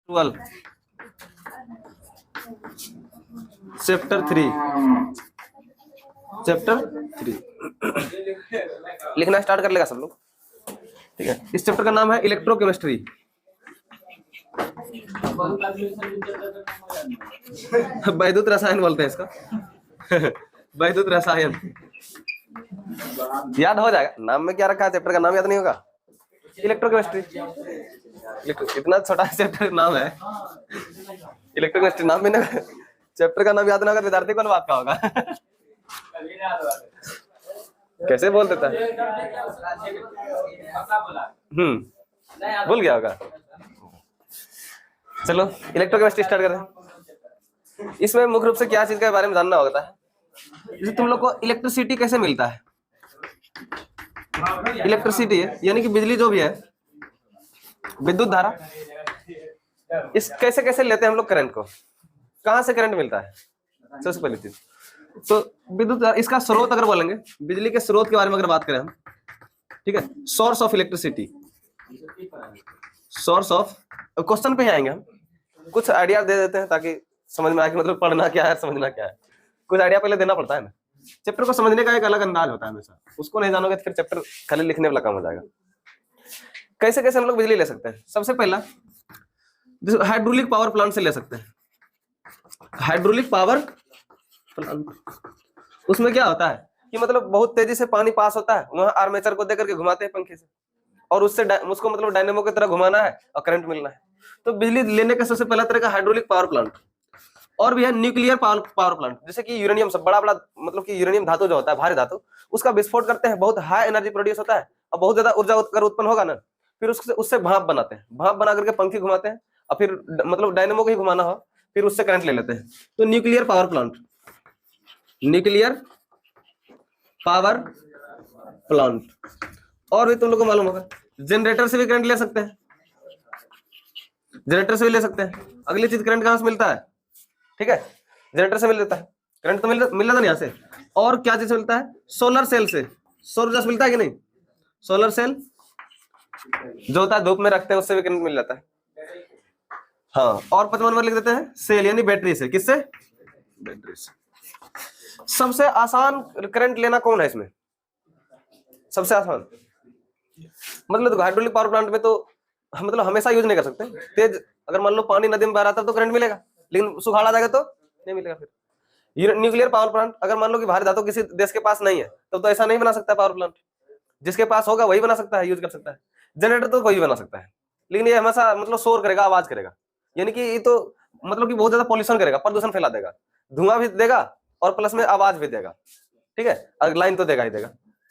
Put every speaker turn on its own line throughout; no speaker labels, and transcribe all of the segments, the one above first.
12 chapter 3 लिखना start कर लेगा सब लोग। ठीक है, इस चैप्टर का नाम है इलेक्ट्रोकेमिस्ट्री। वैद्युत रसायन बोलते हैं इसका। वैद्युत रसायन याद हो जाएगा, नाम में क्या रखा है, चैप्टर का नाम याद नहीं होगा, इलेक्ट्रोकेमिस्ट्री। इतना छोटा चैप्टर नाम है इलेक्ट्रोकेमिस्ट्री, नाम भी ना, चैप्टर का नाम याद ना होगा विद्यार्थी कौन बात का होगा। कैसे बोल देता है, भूल गया होगा। चलो इलेक्ट्रोकेमिस्ट्री स्टार्ट करें। इसमें मुख्य रूप से क्या चीज के बारे में जानना होता है, जैसे तुम लोग को इलेक्ट्रिसिटी कैसे मिलता है। इलेक्ट्रिसिटी है यानी कि बिजली जो भी है, विद्युत धारा, इस कैसे कैसे लेते हैं हम लोग करंट को, कहां से करंट मिलता है। सबसे पहली चीज तो विद्युत, इसका स्रोत अगर बोलेंगे, बिजली के स्रोत के बारे में अगर बात करें हम, ठीक है, source of electricity, source of, question पे ही आएंगे हम, कुछ आइडिया दे देते हैं ताकि समझ में आए कि मतलब पढ़ना क्या है समझना क्या है। कुछ आइडिया पहले देना पड़ता है ना, चैप्टर को समझने का एक अलग अंदाज होता है हमेशा, उसको नहीं जानोगे तो फिर चैप्टर खाली लिखने वाला काम हो जाएगा। कैसे कैसे हम लोग बिजली ले सकते हैं, सबसे पहला हाइड्रोलिक पावर प्लांट से ले सकते हैं। हाइड्रोलिक पावर प्लांट, उसमें क्या होता है कि मतलब बहुत तेजी से पानी पास होता है, वहां आर्मेचर को देकर के घुमाते हैं पंखे से, और उससे उसको मतलब डायनेमो की तरह घुमाना है और करंट मिलना है। तो बिजली लेने का सबसे पहला तरीका हाइड्रोलिक पावर प्लांट। और भी है न्यूक्लियर पावर प्लांट, जैसे कि यूरेनियम, सब बड़ा बड़ा मतलब कि यूरेनियम धातु जो होता है, भारी धातु, उसका विस्फोट करते हैं, बहुत हाई एनर्जी प्रोड्यूस होता है और बहुत ज्यादा ऊर्जा अगर उत्पन्न होगा ना, फिर उससे भाप बनाते हैं, भाप बना करके पंखे घुमाते हैं और फिर मतलब डायनेमो को ही घुमाना हो, फिर उससे करंट ले लेते हैं। तो nuclear power plant, nuclear power plant. और भी तुम लोग को मालूम होगा जनरेटर से भी करंट ले सकते हैं, जनरेटर से भी ले सकते हैं। अगली चीज करंट कहां से मिलता है, ठीक है, जनरेटर से मिल जाता है करंट, तो मिल रहा था यहाँ से। और क्या चीज मिलता है, सोलर सेल से, सौर ऊर्जा से मिलता है कि नहीं, सोलर सेल जो होता है धूप में रखते हैं, उससे भी करंट मिल जाता है। हाँ, और 55 नंबर लिख देते हैं सेल यानी बैटरी से, किससे, बैटरी से। सबसे आसान करंट लेना कौन है इसमें, सबसे आसान, मतलब हाइड्रोलिक पावर प्लांट में तो मतलब हमेशा यूज नहीं कर सकते तेज, अगर मान लो पानी नदी में बह रहा था तो करंट मिलेगा, लेकिन सुखाड़ आ जाएगा तो नहीं मिलेगा। फिर न्यूक्लियर पावर प्लांट, अगर मान लो कि भारी धातु किसी देश के पास नहीं है तब तो ऐसा नहीं बना सकता पावर प्लांट, जिसके पास होगा वही बना सकता है, यूज कर सकता है। जनरेटर तो कोई बना सकता है, लेकिन ये हमेशा मतलब शोर करेगा, आवाज करेगा, यानी कि ये तो मतलब कि बहुत ज्यादा पॉल्यूशन करेगा, प्रदूषण फैला देगा, धुआं भी देगा और प्लस में आवाज भी देगा, ठीक है, और लाइन तो देगा ही देगा,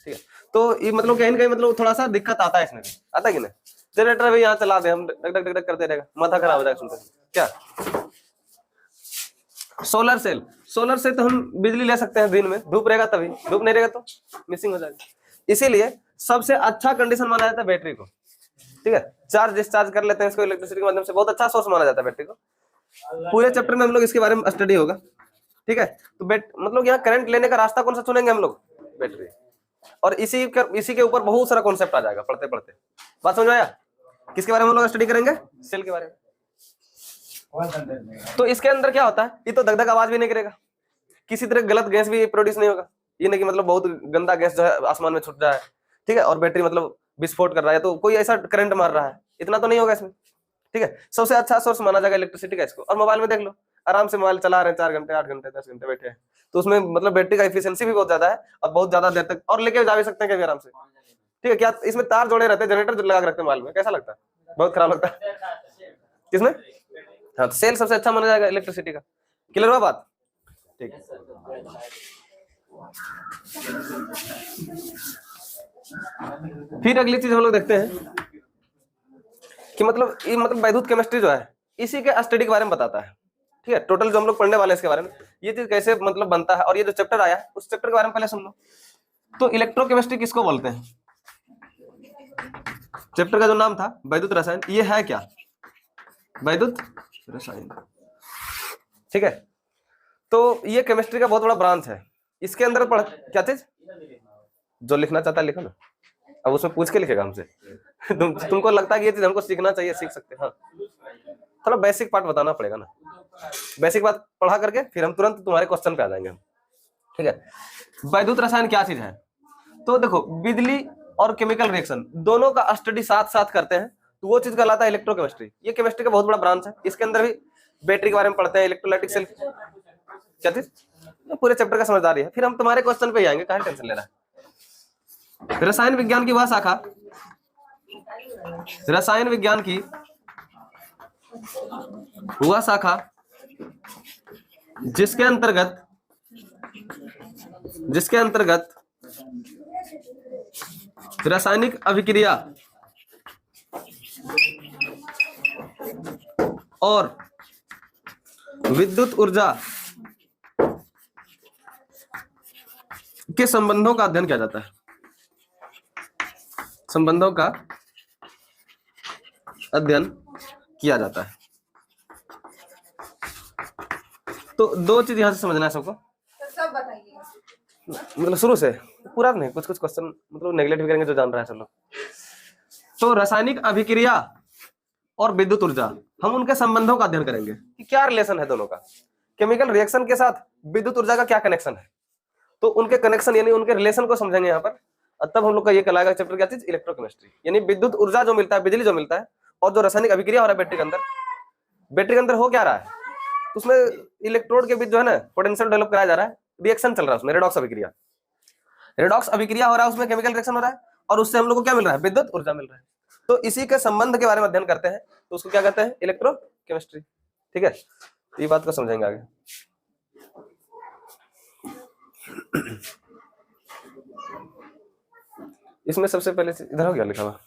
ठीक है। तो ये मतलब कहीं ना कहीं मतलब थोड़ा सा दिक्कत आता है इसमें, आता है कि नहीं। जनरेटर भी यहाँ चला दे हम, डक डक डक डक करते रहेगा, माथा खराब हो जाएगा सुनते क्या। सोलर सेल, सोलर से तो हम बिजली ले सकते हैं दिन में, धूप रहेगा तभी, धूप नहीं रहेगा तो मिसिंग हो जाएगा। इसीलिए सबसे अच्छा कंडीशन माना जाता है बैटरी को, ठीक है, चार्ज डिस्चार्ज कर लेते हैं इसको इलेक्ट्रिसिटी के माध्यम से, बहुत अच्छा सोर्स माना जाता है बैटरी को। पूरे चैप्टर में हम लोग इसके बारे में स्टडी होगा, ठीक है। तो मतलब यहाँ करंट लेने का रास्ता कौन सा चुनेंगे हम लोग, बैटरी। और इसी के ऊपर बहुत सारा कॉन्सेप्ट आ जाएगा पढ़ते पढ़ते, बात समझ आया। किसके बारे में हम लोग स्टडी करेंगे, सेल के बारे में। तो इसके अंदर क्या होता है, ये तो धक धक आवाज भी नहीं करेगा, किसी तरह गलत गैस भी प्रोड्यूस नहीं होगा, ये नहीं कि मतलब बहुत गंदा गैस जो है आसमान में छूट रहा है, ठीक है, और बैटरी मतलब विस्फोट कर रहा है, तो कोई ऐसा करंट मार रहा है, इतना तो नहीं होगा इसमें, ठीक है। सबसे अच्छा सोर्स माना जाएगा इलेक्ट्रिसिटी का इसको। और मोबाइल में देख लो, आराम से मोबाइल चला रहे हैं 4 घंटे 8 घंटे 10 घंटे बैठे हैं, तो उसमें मतलब बैटरी का एफिशिएंसी भी बहुत ज्यादा है और बहुत ज्यादा देर तक और लेके जा भी सकते हैं कभी आराम से, ठीक है। क्या इसमें तार जोड़े रहते हैं, जनरेटर लगा के रखते हैं मोबाइल में, कैसा लगता है, बहुत खराब लगता है किसमें। हाँ, सेल सबसे अच्छा माना जाएगा इलेक्ट्रिसिटी का। क्लियर हुआ बात, ठीक है। फिर अगली चीज हम लोग देखते हैं कि मतलब ये मतलब वैद्युत केमिस्ट्री जो है इसी के स्टडी के बारे में बताता है, ठीक है। टोटल जो हम लोग पढ़ने वाले हैं इसके बारे में, ये चीज कैसे मतलब बनता है, और ये जो चैप्टर आया है उस चैप्टर के बारे में पहले सुन लो। तो इलेक्ट्रोकेमिस्ट्री किसको बोलते हैं, चैप्टर का जो नाम था वैद्युत रसायन, ये है क्या, वैद्युत रसायन, ठीक है। तो ये केमिस्ट्री का बहुत बड़ा ब्रांच है, इसके अंदर पढ़ क्या चीज, जो लिखना चाहता है लिखो ना, अब उसमें पूछ के लिखेगा हमसे। तुमको लगता है कि ये चीज हमको सीखना चाहिए, सीख सकते हैं, हाँ थोड़ा बेसिक पार्ट बताना पड़ेगा ना, बेसिक बात पढ़ा करके फिर हम तुरंत तुम्हारे क्वेश्चन पे आ जाएंगे। ठीक है, वैद्युत रसायन क्या चीज है? तो देखो, बिजली और केमिकल रिएक्शन दोनों का स्टडी साथ साथ करते हैं, तो वो चीज कहलाता है इलेक्ट्रोकेमिस्ट्री। ये केमिस्ट्री का बहुत बड़ा ब्रांच है, इसके अंदर भी बैटरी के बारे में पढ़ते हैं, इलेक्ट्रोलाइटिक सेल, क्या चीज, पूरे चैप्टर का समझदारी है। फिर हम तुम्हारे क्वेश्चन पे ही आएंगे, काहे टेंशन ले रहा है। रसायन विज्ञान की वह शाखा, रसायन विज्ञान की वह शाखा जिसके अंतर्गत रासायनिक अभिक्रिया और विद्युत ऊर्जा के संबंधों का अध्ययन किया जाता है, संबंधों का अध्ययन किया जाता है। तो दो चीज यहां से समझना है सबको,
सब बताइए,
मतलब शुरू से पूरा नहीं, कुछ कुछ क्वेश्चन मतलब नेगलेक्ट भी करेंगे जो जान रहा है सब लोग। तो रासायनिक अभिक्रिया और विद्युत ऊर्जा, हम उनके संबंधों का अध्ययन करेंगे कि क्या रिलेशन है दोनों का, केमिकल रिएक्शन के साथ विद्युत ऊर्जा का क्या कनेक्शन है, तो उनके कनेक्शन यानी उनके रिलेशन को समझेंगे यहाँ पर। तब हम लोग का ये कहलाएगा चैप्टर क्या चीज, इलेक्ट्रोकेमिस्ट्री। यानी विद्युत ऊर्जा जो मिलता है, बिजली जो मिलता है, और जो रासायनिक अभिक्रिया हो रहा है बैटरी के अंदर, बैटरी के अंदर हो क्या रहा है, तो उसमें इलेक्ट्रोड के बीच जो है ना पोटेंशियल डेवलप कराया जा रहा है, रिएक्शन चल रहा है उसमें, रेडॉक्स अभिक्रिया, रेडॉक्स अभिक्रिया हो रहा है उसमें, केमिकल रिएक्शन हो रहा है, और उससे हम लोग को क्या मिल रहा है, विद्युत ऊर्जा मिल रहा है। तो इसी के संबंध के बारे में अध्ययन करते हैं, तो उसको क्या कहते हैं, इलेक्ट्रोकेमिस्ट्री। ठीक है, ये बात को समझेंगे आगे। इसमें सबसे पहले इधर हो गया लिखा हुआ,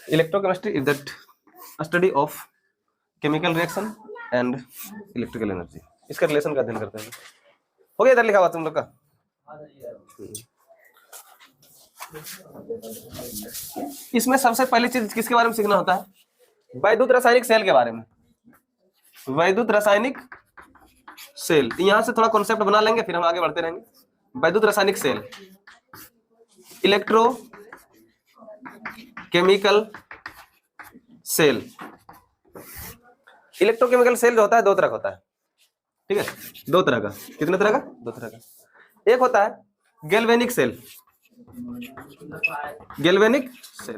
electrochemistry is that study of chemical reaction and electrical energy, इसका रिलेशन का अध्ययन करते हैं। हो गया इधर लिखा हुआ तुम लोग का। इसमें सबसे पहली चीज किसके बारे में सीखना होता है, वैद्युत रासायनिक सेल के बारे में, वैद्युत रासायनिक सेल। यहां से थोड़ा कॉन्सेप्ट बना लेंगे, फिर हम आगे बढ़ते रहेंगे। वैद्युत रासायनिक सेल, electrochemical cell. Electrochemical cell जो होता है दो तरह का होता है, ठीक है, दो तरह का, कितने तरह का, दो तरह का। एक होता है गैल्वेनिक सेल, गैल्वेनिक सेल,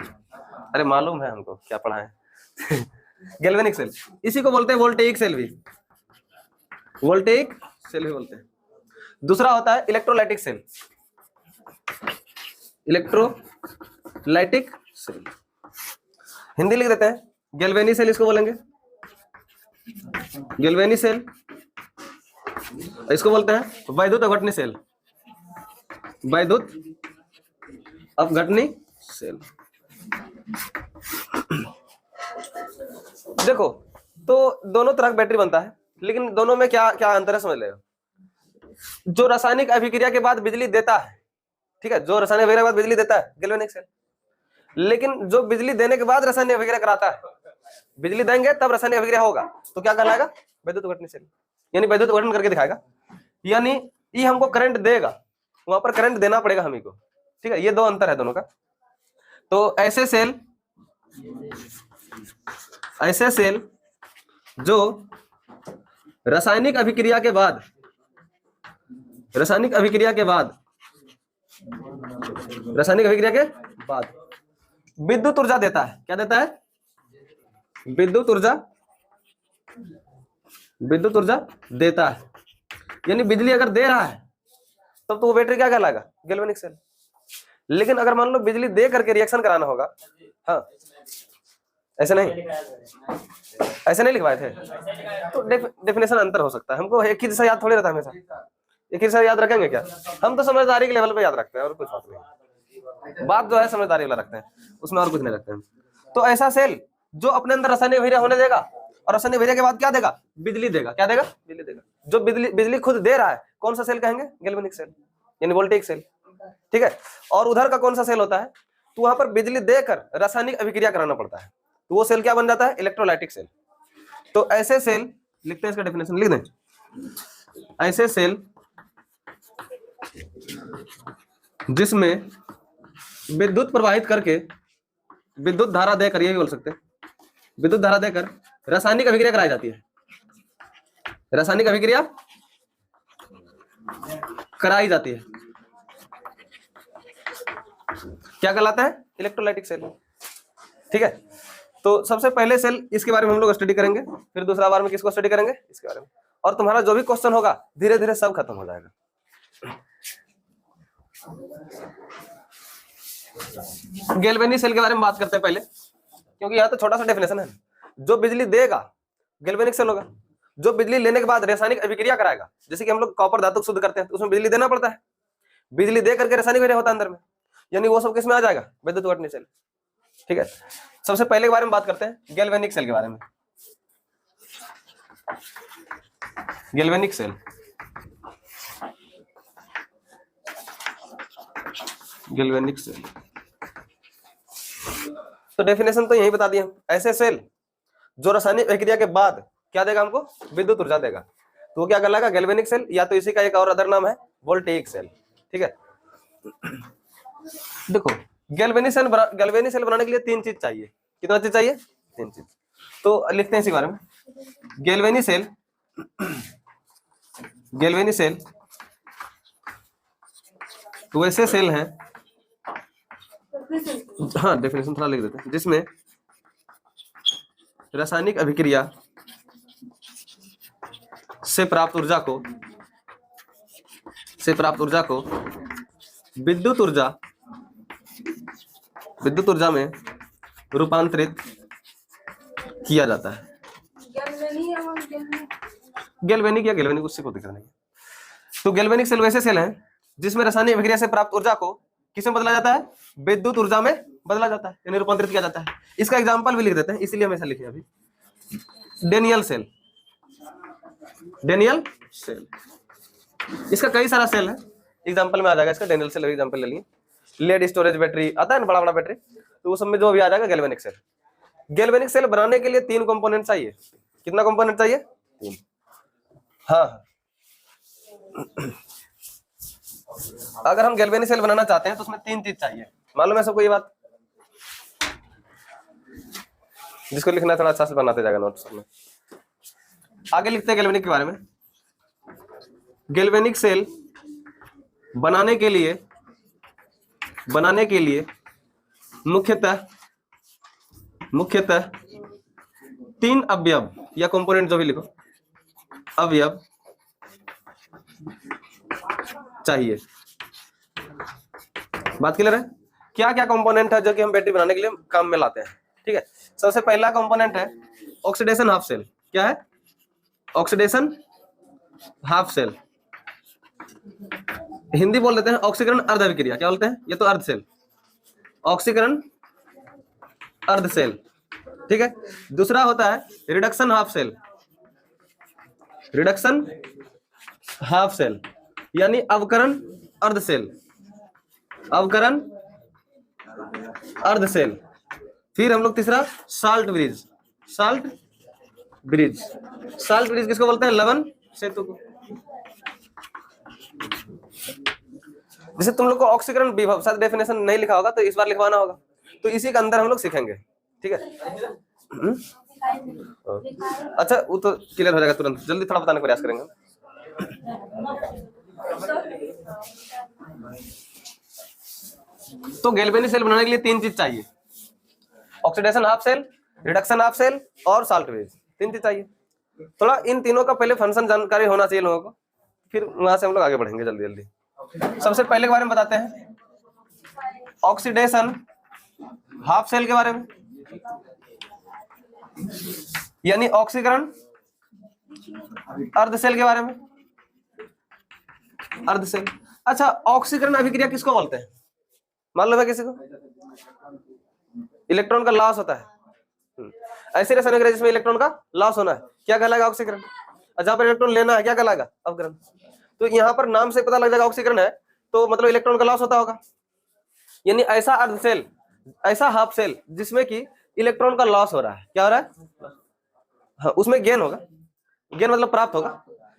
अरे मालूम है हमको, क्या पढ़ा है गैल्वेनिक सेल, इसी को बोलते हैं वोल्टेइक सेल भी, वोल्टेइक सेल भी बोलते हैं। दूसरा होता है electrolytic cell, electrolytic cell, Hindi लिख देते हैं, गैल्वेनी सेल इसको बोलेंगे, गैल्वेनी सेल, इसको बोलते हैं वैद्युत अपघटनी सेल, वैद्युत अपघटनी सेल। देखो, तो दोनों तरह का बैटरी बनता है, लेकिन दोनों में क्या क्या अंतर है समझ लेगा। जो रासायनिक अभिक्रिया के बाद बिजली देता है, ठीक है, जो रासायनिक अभिक्रिया के बाद बिजली देता है गैल्वेनिक सेल, लेकिन जो बिजली देने के बाद रासायनिक अभिक्रिया कराता है, बिजली देंगे तब रासायनिक अभिक्रिया होगा, तो क्या कहलाएगा, वैद्युत अपघटनी सेल, यानी वैद्युत अपघटन करके दिखाएगा, यानी ये हमको करंट देगा, वहां पर करंट देना पड़ेगा हमी को। ठीक है, ये दो अंतर है दोनों का। तो ऐसे सेल जो रासायनिक अभिक्रिया के बाद विद्युत ऊर्जा देता है, क्या देता है, विद्युत ऊर्जा देता है, यानी बिजली अगर दे रहा है तब तो वो बैटरी क्या कहलाएगा, गैल्वेनिक सेल। लेकिन अगर मान लो बिजली दे करके रिएक्शन कराना होगा, हाँ ऐसे नहीं लिखवाए थे, तो डेफिनेशन अंतर हो सकता है। हमको एक ही जैसा याद थोड़ी रहता है हमेशा, एक ही जैसा याद रखेंगे क्या, हम तो समझदारी के लेवल पे याद रखते हैं और कुछ बात नहीं, बात जो है समझदारी वाला रखते हैं, उसमें और कुछ नहीं रखते हैं। तो ऐसा सेल जो अपने अंदर रासायनिक अभिक्रिया होने देगा, और रासायनिक अभिक्रिया के बाद क्या देगा, बिजली देगा, क्या देगा, बिजली देगा। जो बिजली खुद दे रहा है, कौन सा सेल कहेंगे, गैल्वेनिक सेल, यानी वोल्टेइक सेल। ठीक है, और उधर का कौन सा सेल होता है, तो वहां पर बिजली देकर रासायनिक अभिक्रिया कराना पड़ता है, तो वो सेल क्या बन जाता है, इलेक्ट्रोलाइटिक सेल। तो ऐसे सेल लिखते हैं, इसका डेफिनेशन लिख दें, ऐसे सेल जिसमें विद्युत प्रवाहित करके विद्युत धारा देकर, ये भी बोल सकते हैं, विद्युत धारा देकर रासायनिक अभिक्रिया कराई जाती है, रासायनिक अभिक्रिया कराई जाती है, क्या कहलाता है? Electrolytic cell. ठीक है, तो सबसे पहले सेल इसके बारे में हम लोग स्टडी करेंगे, फिर दूसरा बार में किसको स्टडी करेंगे? इसके बारे में। और तुम्हारा जो भी क्वेश्चन होगा धीरे धीरे सब खत्म हो जाएगा। गैल्वेनिक सेल के बारे में बात करते हैं पहले, क्योंकि यहाँ तो छोटा सा डेफिनेशन है। जो बिजली देगा गैल्वेनिक सेल होगा, जो बिजली लेने के बाद रासायनिक अभिक्रिया कराएगा, जैसे कि हम लोग कॉपर धातु शुद्ध करते हैं तो उसमें बिजली देना पड़ता है, बिजली दे करके रासायनिक अभिक्रिया होता है अंदर में, यानी वो सब किसमें आ जाएगा? विद्युत वर्तनी सेल। ठीक है, सबसे पहले के बारे में बात करते हैं गैल्वेनिक सेल के बारे में। गैल्वेनिक सेल, गैल्वेनिक सेल तो डेफिनेशन तो यही बता दिए हम, ऐसे सेल जो रासायनिक अभिक्रिया के बाद क्या देगा? हमको विद्युत ऊर्जा देगा, तो वो क्या कहलाएगा? गैल्वेनिक सेल, या तो इसी का एक और अदर नाम है वोल्टेइक सेल। ठीक है, देखो गैल्वेनिक सेल बनाने के लिए तीन चीज चाहिए। कितना चीज चाहिए? तीन चीज। तो लिखते हैं इसी बारे में। गैल्वेनिक सेल, गैल्वेनिक सेल वैसे सेल हैं, हाँ डेफिनेशन थोड़ा लिख देते हैं, जिसमें रासायनिक अभिक्रिया से प्राप्त ऊर्जा को विद्युत ऊर्जा में रूपांतरित किया जाता है। गैल्वेनिक या गैल्वेनिक उससे कोई दिक्कत नहीं। तो गैल्वेनिक सेल वैसे सेल हैं जिसमें रासायनिक अभिक्रिया से प्राप्त ऊर्जा को किसमें बदला जाता है? विद्युत ऊर्जा में बदला जाता है, यानी रूपांतरित किया जाता है। इसका एग्जांपल भी लिख देते हैं, इसीलिए हमेशा लिखे अभी। डेनियल सेल, डेनियल सेल, इसका कई सारा सेल है, एग्जांपल में आ जाएगा इसका। डेनियल सेल एग्जांपल ले लिए, लेड स्टोरेज बैटरी आता है ना, बड़ा बड़ा बैटरी, तो उस सब में जो भी आ जाएगा गैल्वेनिक सेल। गैल्वेनिक सेल बनाने के लिए 3 कंपोनेंट चाहिए। कितना कंपोनेंट चाहिए? 3। हाँ, अगर हम गैल्वेनिक सेल बनाना चाहते हैं तो उसमें 3 चीज चाहिए। मालूम है सबको ये बात? जिसको लिखना थोड़ा अच्छा से बनाते जाएगा नोट्स में। आगे लिखते हैं गैल्वेनिक के बारे में। गैल्वेनिक सेल बनाने के लिए मुख्यतः 3 अवयव या कंपोनेंट, जो भी लिखो, अवयव चाहिए। बात क्लियर है? क्या क्या कंपोनेंट है जो कि हम बैटरी बनाने के लिए काम में लाते हैं? ठीक है, सबसे पहला कंपोनेंट है ऑक्सीडेशन हाफ सेल। क्या है? ऑक्सीडेशन हाफ सेल, हिंदी बोल देते हैं ऑक्सीकरण अर्ध अभिक्रिया। क्या बोलते हैं? ये तो अर्ध सेल, ऑक्सीकरण अर्ध सेल। ठीक है, दूसरा होता है reduction half cell, reduction half cell यानी अवकरण अर्ध सेल, अवकरण अर्ध सेल। फिर हम लोग तीसरा salt bridge, salt bridge, salt bridge किसको बोलते हैं? लवण सेतु को। जैसे तुम लोग को ऑक्सीकरण विभव शायद डेफिनेशन नहीं लिखा होगा, तो इस बार लिखवाना होगा, तो इसी के अंदर हम लोग सीखेंगे। ठीक है, अच्छा वो तो क्लियर हो जाएगा तुरंत, जल्दी थोड़ा बताने का प्रयास करेंगे। तो गैल्वेनिक सेल बनाने के लिए 3 चीज चाहिए, oxidation half cell, reduction half cell और साल्ट ब्रिज। 3 चीज चाहिए। थोड़ा इन तीनों का पहले फंक्शन जानकारी होना चाहिए लोगों को, फिर वहां से हम लोग आगे बढ़ेंगे जल्दी जल्दी। सबसे पहले के बारे में बताते हैं ऑक्सीडेशन हाफ सेल के बारे में, यानी ऑक्सीकरण अर्ध सेल के बारे में। अर्ध सेल, अच्छा ऑक्सीकरण अभिक्रिया किसको बोलते हैं? मालूम है किसी को? इलेक्ट्रॉन का लॉस होता है, ऐसे रासायनिक अभिक्रिया जिसमें इलेक्ट्रॉन का लॉस होना है, क्या कहलाएगा? ऑक्सीकरण। जहां पर इलेक्ट्रॉन लेना है क्या कहलाएगा? अवकरण। तो यहाँ पर नाम से पता लग जाएगा ऑक्सीकरण है तो मतलब इलेक्ट्रॉन का लॉस होता होगा, यानी ऐसा अर्ध सेल, ऐसा हाफ सेल जिसमें कि इलेक्ट्रॉन का लॉस हो रहा है। क्या हो रहा है? हाँ, उसमें गेन होगा, गेन मतलब प्राप्त होगा।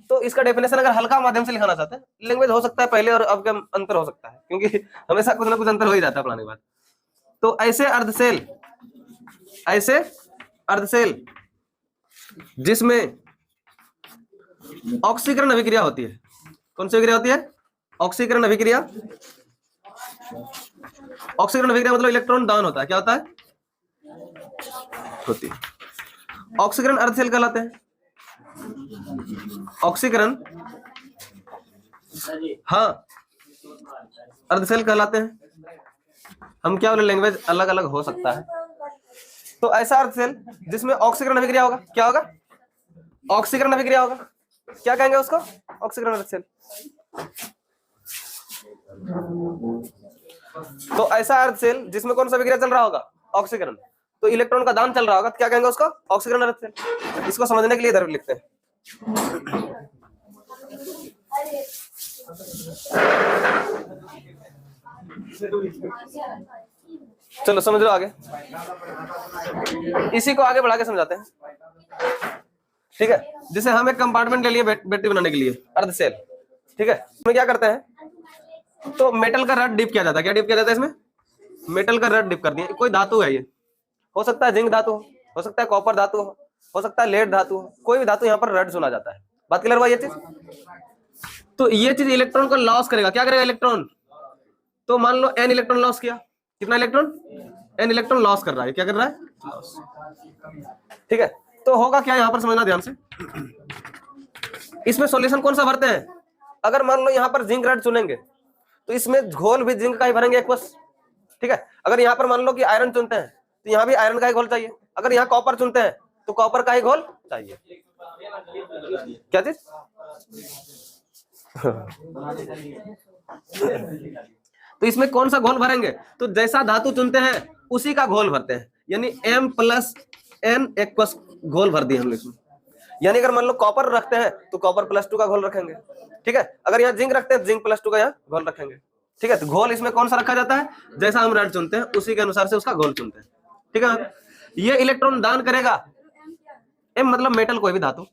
तो इसका डेफिनेशन अगर हल्का माध्यम से लिखाना चाहते हैं, लैंग्वेज हो सकता है पहले और अब का अंतर हो सकता है, क्योंकि हमेशा कुछ ना कुछ अंतर हो ही जाता है पढ़ाने के बाद। तो ऐसे अर्ध सेल ऐसे अर्धसेल जिसमें ऑक्सीकरण अभिक्रिया होती है। कौन सी अभिक्रिया होती है? ऑक्सीकरण अभिक्रिया। ऑक्सीकरण अभिक्रिया मतलब इलेक्ट्रॉन दान होता है। क्या होता है? होती है। ऑक्सीकरण अर्धसेल कहलाते हैं। ऑक्सीकरण हाँ अर्धसेल कहलाते हैं। हम क्या बोले, लैंग्वेज अलग अलग हो सकता है। तो ऐसा अर्धसेल जिसमें ऑक्सीकरण अभिक्रिया होगा, क्या होगा? ऑक्सीकरण अभिक्रिया होगा। क्या कहेंगे उसको? ऑक्सीकरण अर्धसेल। तो ऐसा अर्धसेल जिसमें कौन सा अभिक्रिया चल रहा होगा? ऑक्सीकरण। तो इलेक्ट्रॉन का दान चल रहा होगा, तो क्या कहेंगे उसको? ऑक्सीकरण अर्धसेल। इसको समझने के लिए इधर लिखते हैं। चलो समझ लो आगे, इसी को आगे बढ़ा के समझाते हैं। ठीक है, जिसे हम एक कंपार्टमेंट ले लिए बैटरी बनाने के लिए, अर्धसेल। ठीक है, इसमें क्या करते हैं, तो मेटल का रड डिप किया जाता है। क्या डिप किया जाता है इसमें? मेटल का रड डिप कर दिया। कोई धातु है, ये हो सकता है जिंक धातु हो सकता है कॉपर धातु हो सकता है लेड धातु हो, कोई भी धातु यहाँ पर रड चुना जाता है। बात क्लियर हुआ ये चीज? तो ये चीज इलेक्ट्रॉन को लॉस करेगा। क्या करेगा इलेक्ट्रॉन? तो मान लो n इलेक्ट्रॉन लॉस किया। कितना इलेक्ट्रॉन? n इलेक्ट्रॉन लॉस कर रहा है। क्या कर रहा है? लॉस। ठीक है, तो होगा क्या, यहां पर समझना ध्यान से। इसमें सॉल्यूशन कौन सा भरते हैं? अगर मान लो यहां पर जिंक रड चुनेंगे तो इसमें घोल भी जिंक का ही भरेंगे एक्वस। ठीक है, अगर यहां पर मान लो कि आयरन चुनते हैं तो यहां भी आयरन का ही घोल चाहिए। अगर यहाँ कॉपर चुनते हैं तो कॉपर का ही घोल चाहिए। क्या चीज? तो इसमें कौन सा घोल भरेंगे? तो जैसा धातु चुनते हैं उसी का घोल भरते हैं, यानी M+N एक्वस घोल भर दिए हम इसमें। यानी अगर मान लो कॉपर रखते हैं तो कॉपर +2 का घोल रखेंगे। ठीक है, अगर यहाँ जिंक रखते हैं जिंक +2 का यहाँ घोल रखेंगे। ठीक है, तो घोल इसमें कौन सा रखा जाता है? जैसा हम रड चुनते हैं उसी के अनुसार से उसका घोल चुनते हैं। ठीक है, ये इलेक्ट्रॉन दान करेगा। M मतलब मेटल, कोई भी धातु।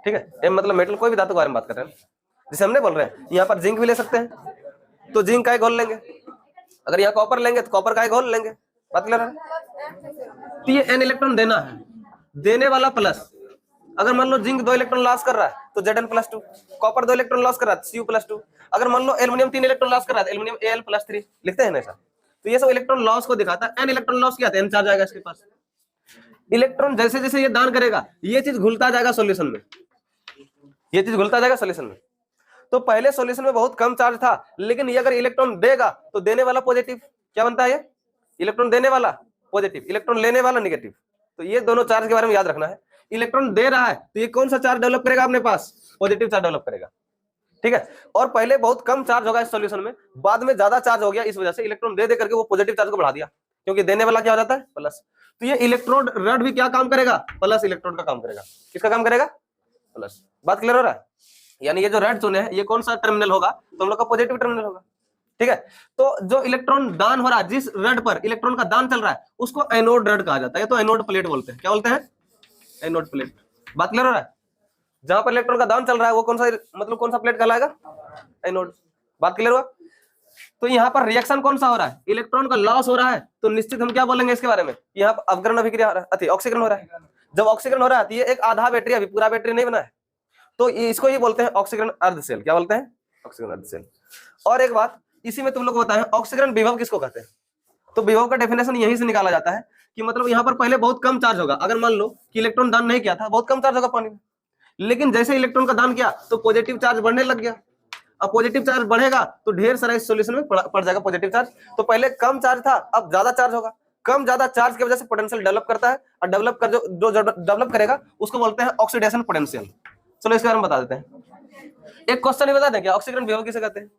ठीक है, M मतलब मेटल, कोई भी धातु के बारे में बात कर रहे हैं, जैसे हमने बोल रहे हैं। यहाँ पर जिंक भी ले सकते हैं तो जिंक का ही घोल लेंगे। अगर यहाँ कॉपर लेंगे तो कॉपर का ही घोल लेंगे। बात क्लियर है? तो ये n इलेक्ट्रॉन देना है, देने वाला प्लस। अगर मान लो जिंक 2 इलेक्ट्रॉन लॉस कर रहा है तो Zn+2, कॉपर 2 इलेक्ट्रॉन लॉस कर रहा है Cu+2। अगर मान लो एल्युमिनियम 3 इलेक्ट्रॉन लॉस कर रहा है एल्युमिनियम Al+3। लिखते हैं ना ऐसा? तो ये सब इलेक्ट्रॉन लॉस को दिखाता है। n इलेक्ट्रॉन लॉस किया तो n चार्ज आएगा इसके पास। इलेक्ट्रॉन जैसे जैसे ये दान करेगा ये चीज घुलता जाएगा सॉल्यूशन में, ये चीज घुलता जाएगा सॉल्यूशन में। तो पहले सॉल्यूशन में बहुत कम चार्ज था, लेकिन ये अगर इलेक्ट्रॉन देगा तो देने वाला पॉजिटिव क्या बनता है? ये इलेक्ट्रॉन देने वाला पॉजिटिव, इलेक्ट्रॉन लेने वाला नेगेटिव। तो ये दोनों चार्ज के बारे में याद रखना है। इलेक्ट्रॉन दे रहा है तो ये कौन सा चार्ज डेवलप करेगा अपने पास? पॉजिटिव चार्ज डेवलप करेगा। ठीक है, और पहले बहुत कम चार्ज होगा इस सॉल्यूशन में, बाद में ज्यादा चार्ज हो गया, इस वजह से इलेक्ट्रॉन दे करके वो पॉजिटिव चार्ज को बढ़ा दिया, क्योंकि देने वाला क्या हो जाता है? प्लस। तो ये इलेक्ट्रोड रड भी क्या काम करेगा? प्लस इलेक्ट्रोड का काम करेगा। किसका काम करेगा? प्लस। बात क्लियर हो रहा है? यानी ये जो रड चुने हैं ये कौन सा टर्मिनल होगा? तो हम लोग का पॉजिटिव टर्मिनल होगा। ठीक है, तो जो इलेक्ट्रॉन दान हो रहा है, जिस रड पर इलेक्ट्रॉन का दान चल रहा है उसको एनोड रड कहा जाता है। तो एनोड प्लेट बोलते हैं। क्या बोलते हैं? Anode plate. बात क्लियर हो रहा है? जहां पर इलेक्ट्रॉन का दान चल रहा है वो कौन सा, मतलब कौन सा प्लेट कहलाएगा? एनोड। बात क्लियर हुआ? तो यहाँ पर रिएक्शन कौन सा हो रहा है? इलेक्ट्रॉन का लॉस हो रहा है, तो निश्चित हम क्या बोलेंगे इसके बारे में? यहाँ पर अवकरण अभिक्रिया हो रहा है, ऑक्सीकरण हो रहा है। जब ऑक्सीकरण हो रहा है तो ये एक आधा बैटरी, अभी पूरा बैटरी नहीं बना है, तो इसको ये बोलते हैं ऑक्सीकरण अर्धसेल। क्या बोलते हैं? ऑक्सीकरण अर्धसेल। और एक बात इसी में तुम लोग को बताएं, ऑक्सीकरण विभव किसको कहते हैं? तो विभव का डेफिनेशन यहीं से निकाला जाता है कि मतलब यहाँ पर पहले बहुत कम चार्ज होगा। अगर मान लो कि इलेक्ट्रॉन दान नहीं किया था, बहुत कम चार्ज होगा पानी में, लेकिन जैसे इलेक्ट्रॉन का दान किया तो पॉजिटिव चार्ज बढ़ने लग गया। अब पॉजिटिव चार्ज बढ़ेगा तो ढेर सारा इस सॉल्यूशन में पड़ जाएगा पॉजिटिव चार्ज। तो पहले कम चार्ज था, अब ज्यादा चार्ज होगा। कम ज्यादा चार्ज की वजह से पोटेंशियल डेवलप करता है, और डेवलप कर जो डेवलप करेगा उसको बोलते हैं ऑक्सीडेशन पोटेंशियल। चलो इसके बारे में बता देते हैं। एक क्वेश्चन ही बता दें क्या ऑक्सीकरण विभव किसे कहते हैं?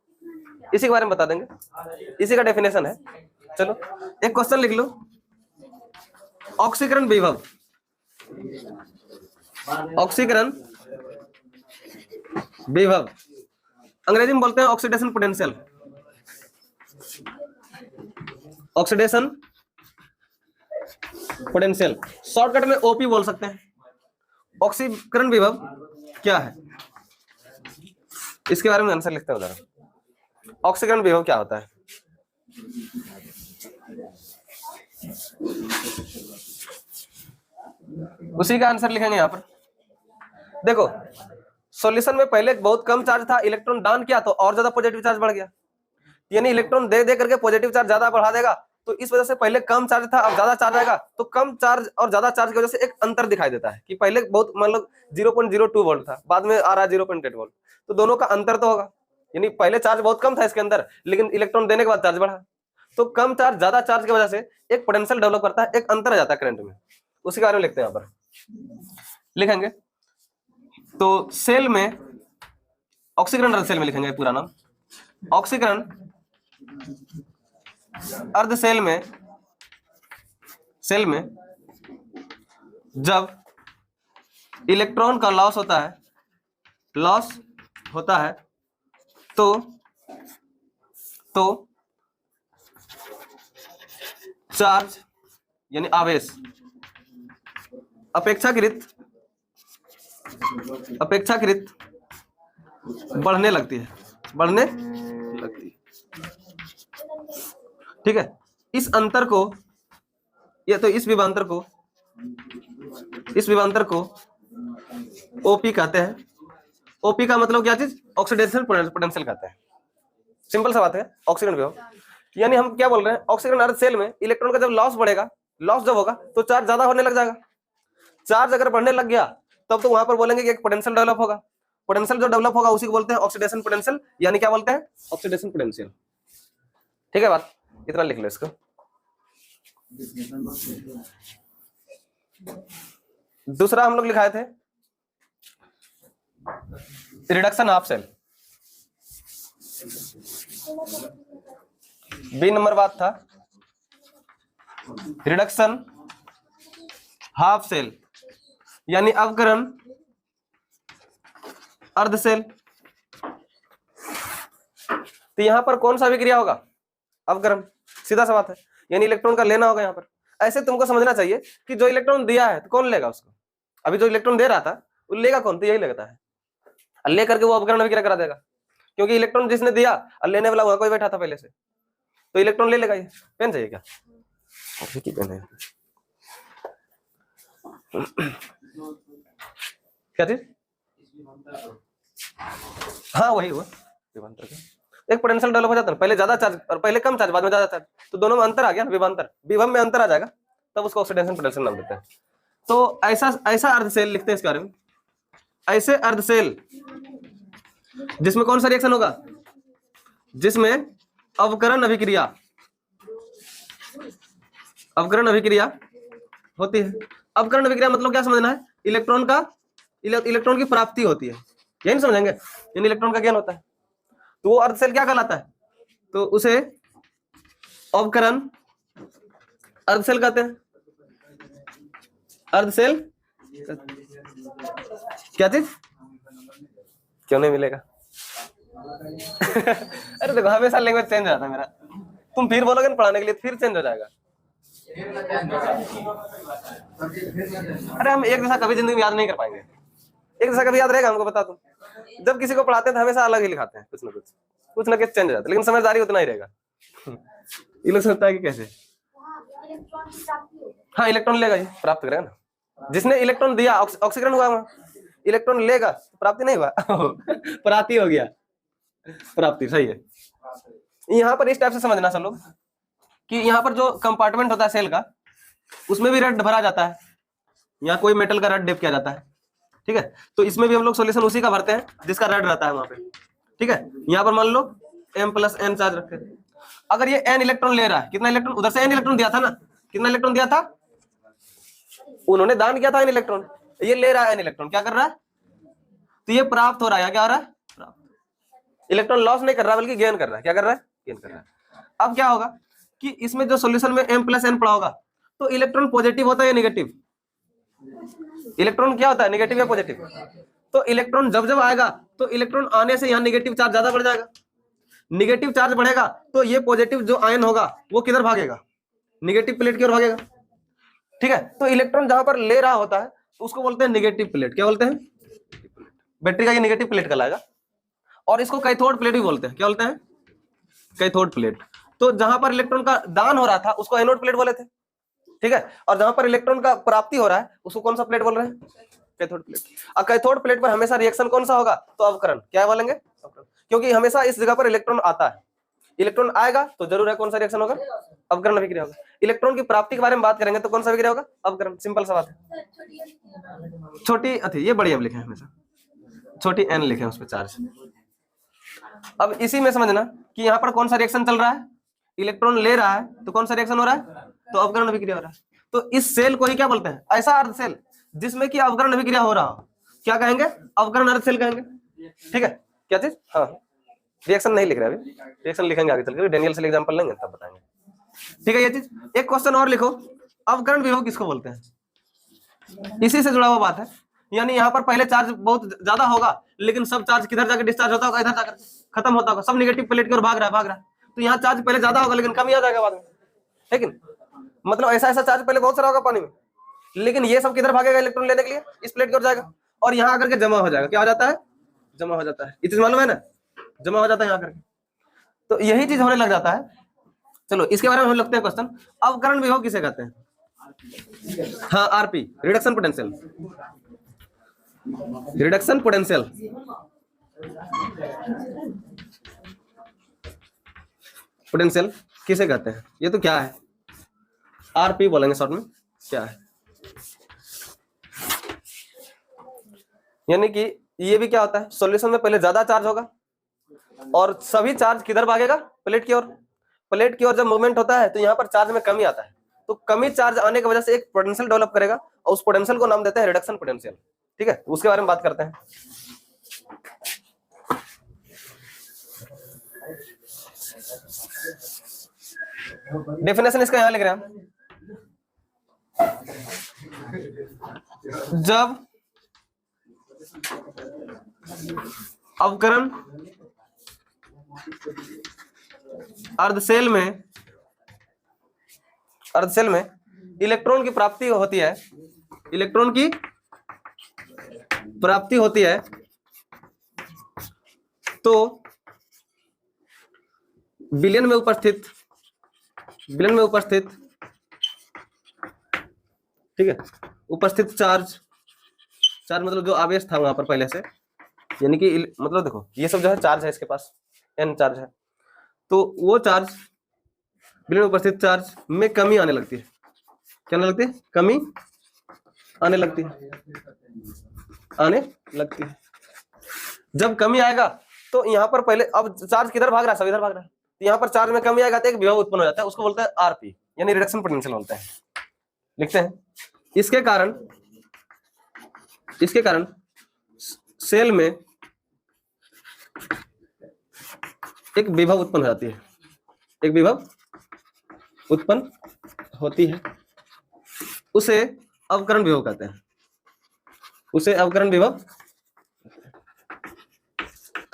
इसी के बारे में बता देंगे, इसी का डेफिनेशन है। चलो एक क्वेश्चन लिख लो, ऑक्सीकरण विभव। ऑक्सीकरण विभव अंग्रेजी में बोलते हैं oxidation potential. Oxidation potential shortcut में ओपी बोल सकते हैं। ऑक्सीकरण विभव क्या है इसके बारे में आंसर लिखते हैं उधर। ऑक्सीकरण विभव क्या होता है? उसी का आंसर लिखेंगे यहाँ पर। देखो सॉल्यूशन में पहले बहुत कम चार्ज था, इलेक्ट्रॉन दान किया तो और ज्यादा पॉजिटिव चार्ज बढ़ गया, यानी इलेक्ट्रॉन दे दे करके पॉजिटिव चार्ज ज्यादा बढ़ा देगा। तो इस वजह से पहले कम चार्ज था, अब ज्यादा चार्ज आएगा, तो कम चार्ज और ज्यादा चार्ज की वजह से एक अंतर दिखाई देता है कि पहले बहुत मतलब 0.02 वोल्ट था, बाद में आ रहा है 0.8 वोल्ट, तो दोनों का अंतर तो होगा। यानी पहले चार्ज बहुत कम था इसके अंदर, लेकिन इलेक्ट्रॉन देने के बाद चार्ज बढ़ा, तो कम चार्ज ज्यादा चार्ज की वजह से एक पोटेंशियल डेवलप करता है, एक अंतर आ जाता है करंट में। उसी बारे में लिखते हैं यहाँ पर, लिखेंगे तो सेल में ऑक्सीकरण अर्ध सेल में लिखेंगे पूरा नाम, ऑक्सीकरण अर्ध सेल में जब इलेक्ट्रॉन का लॉस होता है तो चार्ज यानी आवेश अपेक्षाकृत बढ़ने लगती है। ठीक है, इस अंतर को या तो इस विभवांतर को ओपी कहते हैं। ओपी का मतलब क्या चीज? ऑक्सीडेशन पोटेंशियल कहते हैं। सिंपल सा बात है, ऑक्सीकरण विभव। यानी हम क्या बोल रहे हैं, ऑक्सीकरण अर्ध सेल में इलेक्ट्रॉन का जब लॉस जब होगा तो चार्ज ज्यादा होने लग जाएगा। चार्ज अगर बढ़ने लग गया तब तो वहां पर बोलेंगे कि एक पोटेंशियल डेवलप होगा। पोटेंशियल जो डेवलप होगा उसी को बोलते हैं ऑक्सीडेशन पोटेंशियल, यानी क्या बोलते हैं? Oxidation potential. ठीक है बात, इतना लिख लो इसको। दूसरा हम लोग लिखाए थे reduction half cell. B number बात था रिडक्शन हाफ सेल, यानी अवकरण अर्ध सेल। तो यहां पर कौन सा अभिक्रिया होगा? अवकरण, सीधा सा बात है, यानी इलेक्ट्रॉन का लेना होगा। यहां पर ऐसे तुमको समझना चाहिए कि जो इलेक्ट्रॉन दिया है तो कौन लेगा उसको? अभी जो इलेक्ट्रॉन दे रहा था वो लेगा कौन? तो यही लगता है, ले करके वो अवकरण अभिक्रिया करा देगा, क्योंकि इलेक्ट्रॉन जिसने दिया और लेने वाला वहां कोई बैठा था पहले से, तो इलेक्ट्रॉन ले लेगा। ये पेन चाहिए क्या? की पेन है क्या चीज? हाँ वही हुआ विभवांतर का एक पोटेंशियल डेवलप हो जाता है, पहले ज्यादा चार्ज और पहले कम चार्ज, बाद में ज्यादा चार्ज, तो दोनों में अंतर आ गया ना, विभवांतर। विभव में अंतर आ जाएगा तब उसको ऑक्सीडेशन पोटेंशियल नाम देते हैं। तो ऐसा अर्ध सेल लिखते हैं इसके बारे में। ऐसे अर्ध सेल जिसमें कौन सा रिएक्शन होगा? जिसमें अवकरण अभिक्रिया होती है। अवकरण अभिक्रिया मतलब क्या समझना है? इलेक्ट्रॉन की प्राप्ति होती है, यही समझेंगे, यानी इलेक्ट्रॉन का ज्ञान होता है। तो वो अर्ध सेल क्या कहलाता है? तो उसे अवकरण अर्ध सेल कहते हैं। अर्ध सेल क्या चीज? क्यों नहीं मिलेगा? अरे देखो हमेशा लैंग्वेज चेंज हो जाता है मेरा, तुम फिर बोलोगे ना पढ़ाने के लिए फिर चेंज हो जाएगा। अरे हम एक जैसा कभी जिंदगी में याद नहीं कर पाएंगे, एक जैसा कभी याद रहेगा हमको बता। तुम जब किसी को पढ़ाते हैं तो हमेशा अलग ही लिखाते हैं, कुछ ना कुछ चेंज हो जाता है, लेकिन समझदारी उतना ही रहेगा। ये लोग सोचता है कि कैसे, हाँ इलेक्ट्रॉन लेगा, ये प्राप्त करेगा ना। जिसने इलेक्ट्रॉन दिया ऑक्सीकरण हुआ, वहां इलेक्ट्रॉन लेगा, प्राप्ति नहीं हुआ प्राप्ति हो गया, प्राप्ति सही है। यहाँ पर इस टाइप से समझना सब लोग कि यहाँ पर जो कंपार्टमेंट होता है सेल का, उसमें भी रड भरा जाता है, यहाँ कोई मेटल का रड डिप किया जाता है। ठीक है, तो इसमें भी हम लोग सॉल्यूशन उसी का भरते हैं जिसका रड रहता है वहां पे। ठीक है, यहाँ पर मान लो m+n चार्ज रखे, अगर ये n इलेक्ट्रॉन ले रहा है, कितना इलेक्ट्रॉन? उधर से n इलेक्ट्रॉन दिया था ना, कितना इलेक्ट्रॉन दिया था? उन्होंने दान किया था n इलेक्ट्रॉन, ये ले रहा है n इलेक्ट्रॉन, क्या कर रहा है? तो ये प्राप्त हो रहा है, क्या हो रहा है? प्राप्त। इलेक्ट्रॉन लॉस नहीं कर रहा बल्कि गेन कर रहा है। क्या कर रहा है? गेन कर रहा है। अब क्या होगा कि इसमें जो सॉल्यूशन में m+n पड़ा होगा, तो इलेक्ट्रॉन पॉजिटिव होता है या नेगेटिव? इलेक्ट्रॉन क्या होता है, नेगेटिव या पॉजिटिव? तो इलेक्ट्रॉन जब आएगा तो इलेक्ट्रॉन आने से यहाँ नेगेटिव चार्ज ज्यादा बढ़ जाएगा। नेगेटिव चार्ज बढ़ेगा तो ये पॉजिटिव जो आयन होगा वो किधर भागेगा? नेगेटिव प्लेट की ओर भागेगा। ठीक है, तो इलेक्ट्रॉन जहां पर ले रहा होता है तो उसको बोलते हैं नेगेटिव प्लेट। क्या बोलते हैं? बैटरी का ये नेगेटिव प्लेट कहलाएगा, और इसको कैथोड प्लेट भी बोलते हैं। क्या बोलते हैं? Cathode plate. तो जहां पर इलेक्ट्रॉन का दान हो रहा था उसको एनोड प्लेट बोले थे, ठीक है। और जहां पर इलेक्ट्रॉन का प्राप्ति हो रहा है उसको कौन सा प्लेट बोल रहे हैं? Cathode plate. और कैथोड प्लेट पर हमेशा रिएक्शन कौन सा होगा? तो अवकरण। क्या बोलेंगे? अवकरण। क्योंकि हमेशा इस जगह पर इलेक्ट्रॉन आता है, इलेक्ट्रॉन आएगा तो जरूर है कौन सा रिएक्शन होगा? अवकरण अभिक्रिया होगा। इलेक्ट्रॉन की प्राप्ति के बारे में बात करेंगे तो कौन सा अभिक्रिया होगा? अवकरण। सिंपल सा बात है। छोटी अथी ये बड़ी एम लिखे हैं, हमेशा छोटी एन लिखे हैं उस पर चार्ज। अब इसी में समझना कि यहाँ पर कौन सा रिएक्शन चल रहा है? इलेक्ट्रॉन ले रहा है तो कौन सा रिएक्शन हो रहा है? तो अवकरण अभिक्रिया हो रहा है। तो इस सेल को ही क्या बोलते हैं? ऐसा अर्ध सेल जिसमें कि अवकरण अभिक्रिया हो रहा हो, क्या कहेंगे? अवकरण अर्ध सेल कहेंगे। ठीक है। क्या चीज? हाँ, रिएक्शन नहीं लिख रहे अभी, रिएक्शन लिखेंगे आगे चलकर, डेनियल से एग्जांपल लेंगे तब बताएंगे। ठीक है। ये चीज एक क्वेश्चन और लिखो, अवकरण विभव किसको बोलते हैं? इसी से जुड़ा हुआ बात है। यानी यहाँ पर पहले चार्ज बहुत ज्यादा होगा, लेकिन सब चार्ज किधर जाकर डिस्चार्ज होता होगा? इधर जाकर खत्म होता होगा, सब नेगेटिव प्लेट की ओर भाग रहा है। तो यहाँ चार्ज पहले ज्यादा होगा लेकिन कम ही आ जाएगा बाद में, लेकिन मतलब ऐसा चार्ज पहले बहुत सारा होगा पानी में, लेकिन ये सब किधर भागेगा? इलेक्ट्रॉन लेने के लिए इस प्लेट की ओर जाएगा और यहाँ आकर के जमा हो जाएगा। क्या हो जाता है? जमा हो जाता है। ये चीज मालूम है ना? जमा हो जाता है यहाँ करके, तो यही चीज होने लग जाता है। चलो इसके बारे में हम लगते हैं क्वेश्चन, अवकरण विभव किसे कहते हैं? हाँ, RP, reduction potential. Reduction potential potential किसे कहते हैं? ये तो क्या है? आरपी बोलेंगे शॉर्ट में। क्या है? यानी कि ये भी क्या होता है? सॉल्यूशन में पहले ज्यादा चार्ज होगा और सभी चार्ज किधर भागेगा? प्लेट की ओर। प्लेट की ओर जब मूवमेंट होता है तो यहाँ पर चार्ज में कमी आता है, तो कमी चार्ज आने की वजह से एक पोटेंशियल डेवलप करेगा और उस पोटेंशियल को नाम देते हैं रिडक्शन पोटेंशियल। ठीक है, उसके बारे में बात करते हैं। डेफिनेशन इसका यहां लिख रहे हैं, जब अवकरण अर्धसेल में इलेक्ट्रॉन की प्राप्ति होती है, इलेक्ट्रॉन की प्राप्ति होती है, तो विलयन में उपस्थित ठीक है, उपस्थित चार्ज मतलब जो आवेश था वहां पर पहले से, यानी कि मतलब देखो ये सब जो है चार्ज है, इसके पास n चार्ज है, तो वो चार्ज विलयन में उपस्थित चार्ज में कमी आने लगती है। क्या आने लगती है? कमी आने लगती है। जब कमी आएगा तो यहाँ पर पहले अब चार्ज किधर भाग रहा है? सब इधर भाग रहा है, तो यहाँ पर चार्ज में कमी आएगा तो एक विभव उत्पन्न हो जाता है, उसको बोलते हैं आरपी, यानी रिडक्शन पोटेंशियल बोलते हैं। लिखते हैं, इसके कारण सेल में एक विभव उत्पन्न हो जाती है, एक विभव उत्पन्न होती है, उसे अवकरण विभव कहते हैं, उसे अवकरण विभव।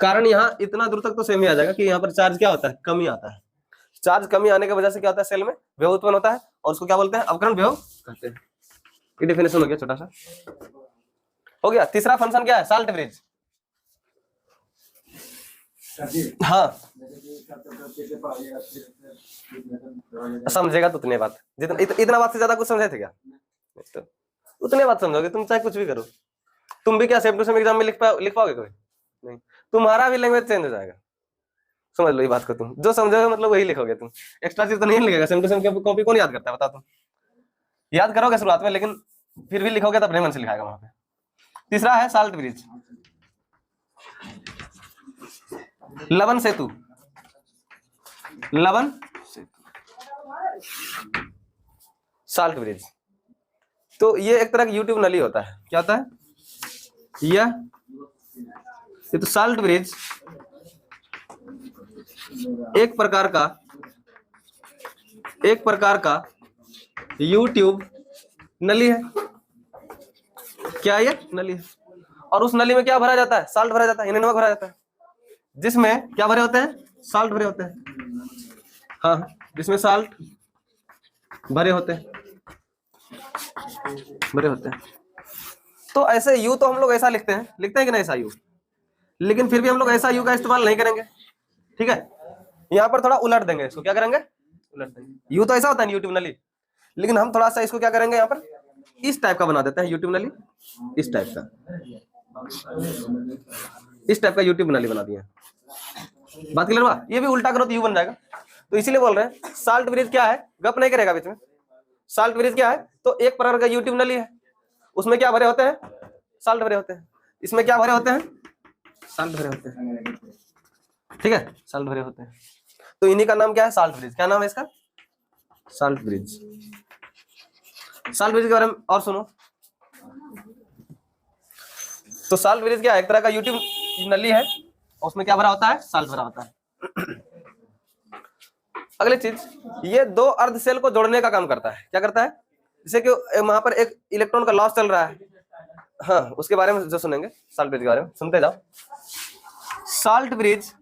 कारण यहाँ इतना दूर तक तो सेम ही आ जाएगा कि यहाँ पर चार्ज क्या होता है? कमी आता है। चार्ज कमी आने की वजह से क्या होता है? सेल में विभव उत्पन्न होता है और उसको क्या बोलते हैं? अवकरण विभव कहते हैं। ये डेफिनेशन हो गया, छोटा सा हो गया। तीसरा फंक्शन क्या है? Salt bridge. हाँ, समझेगा तो उतने बात, जितना इतना बात से ज्यादा कुछ समझे थे क्या? तो उतने बात समझोगे तुम, चाहे कुछ भी करो। तुम भी क्या सेम टू सेम एग्जाम में लिख पाओगे? कोई नहीं, तुम्हारा भी लैंग्वेज चेंज हो जाएगा। समझ लो ये बात को, तुम जो समझोगे मतलब वही लिखोगे तुम, एक्स्ट्रा चीज तो नहीं लिखेगा। सेम टू सेम कॉपी कौन याद करता है? बता तुम याद करोगे शुरुआत में, लेकिन फिर भी लिखोगे तो अपने मन से लिखाएगा वहां पे। तीसरा है साल्ट ब्रिज, लवण सेतु। साल्ट ब्रिज तो ये एक तरह का यूट्यूब नली होता है। क्या होता है? ये तो साल्ट ब्रिज एक प्रकार का यूट्यूब नली है। क्या ये नली है? और उस नली में क्या भरा जाता है? साल्ट भरा जाता है, यानी नमक भरा जाता है, जिसमें क्या भरे होते हैं? साल्ट भरे होते हैं। हाँ, जिसमें साल्ट भरे होते हैं। तो ऐसे यू तो हम लोग ऐसा लिखते हैं कि नहीं ऐसा यू, लेकिन फिर भी हम लोग ऐसा यू का इस्तेमाल नहीं करेंगे। ठीक है, यहाँ पर थोड़ा उलट देंगे इसको। क्या करेंगे? उलट देंगे। यू तो ऐसा होता है यूट्यूब नली, लेकिन हम थोड़ा सा इसको क्या करेंगे, यहाँ पर इस टाइप का बना देते हैं यूट्यूब नली, इस टाइप का, इस टाइप का यूट्यूब नली बना दिया। बात क्लियर हुआ? ये भी उल्टा करो तो यू बन जाएगा। तो इसीलिए बोल रहे हैं साल्ट ब्रिज क्या है, गप नहीं करेगा बीच में। साल्ट ब्रिज क्या है, तो एक प्रकार का यूट्यूब नली है, उसमें क्या भरे होते हैं, साल्ट भरे होते हैं। इसमें क्या भरे होते हैं, साल्ट भरे होते हैं, ठीक है, साल्ट भरे होते हैं। तो इन्हीं का नाम क्या है, साल्ट ब्रिज। क्या नाम है इसका, साल्ट ब्रिज। साल्ट ब्रिज के बारे में और सुनो। तो साल्ट ब्रिज क्या है, एक तरह का यूट्यूब नली है, उसमें क्या भरा होता है, साल्ट भरा होता है। अगली चीज, ये दो अर्ध सेल को जोड़ने का काम करता है। क्या करता है, जैसे कि वहां पर एक इलेक्ट्रॉन का लॉस चल रहा है, हाँ, उसके बारे में जो सुनेंगे, साल्ट ब्रिज के बारे में सुनते जाओ। साल्ट ब्रिज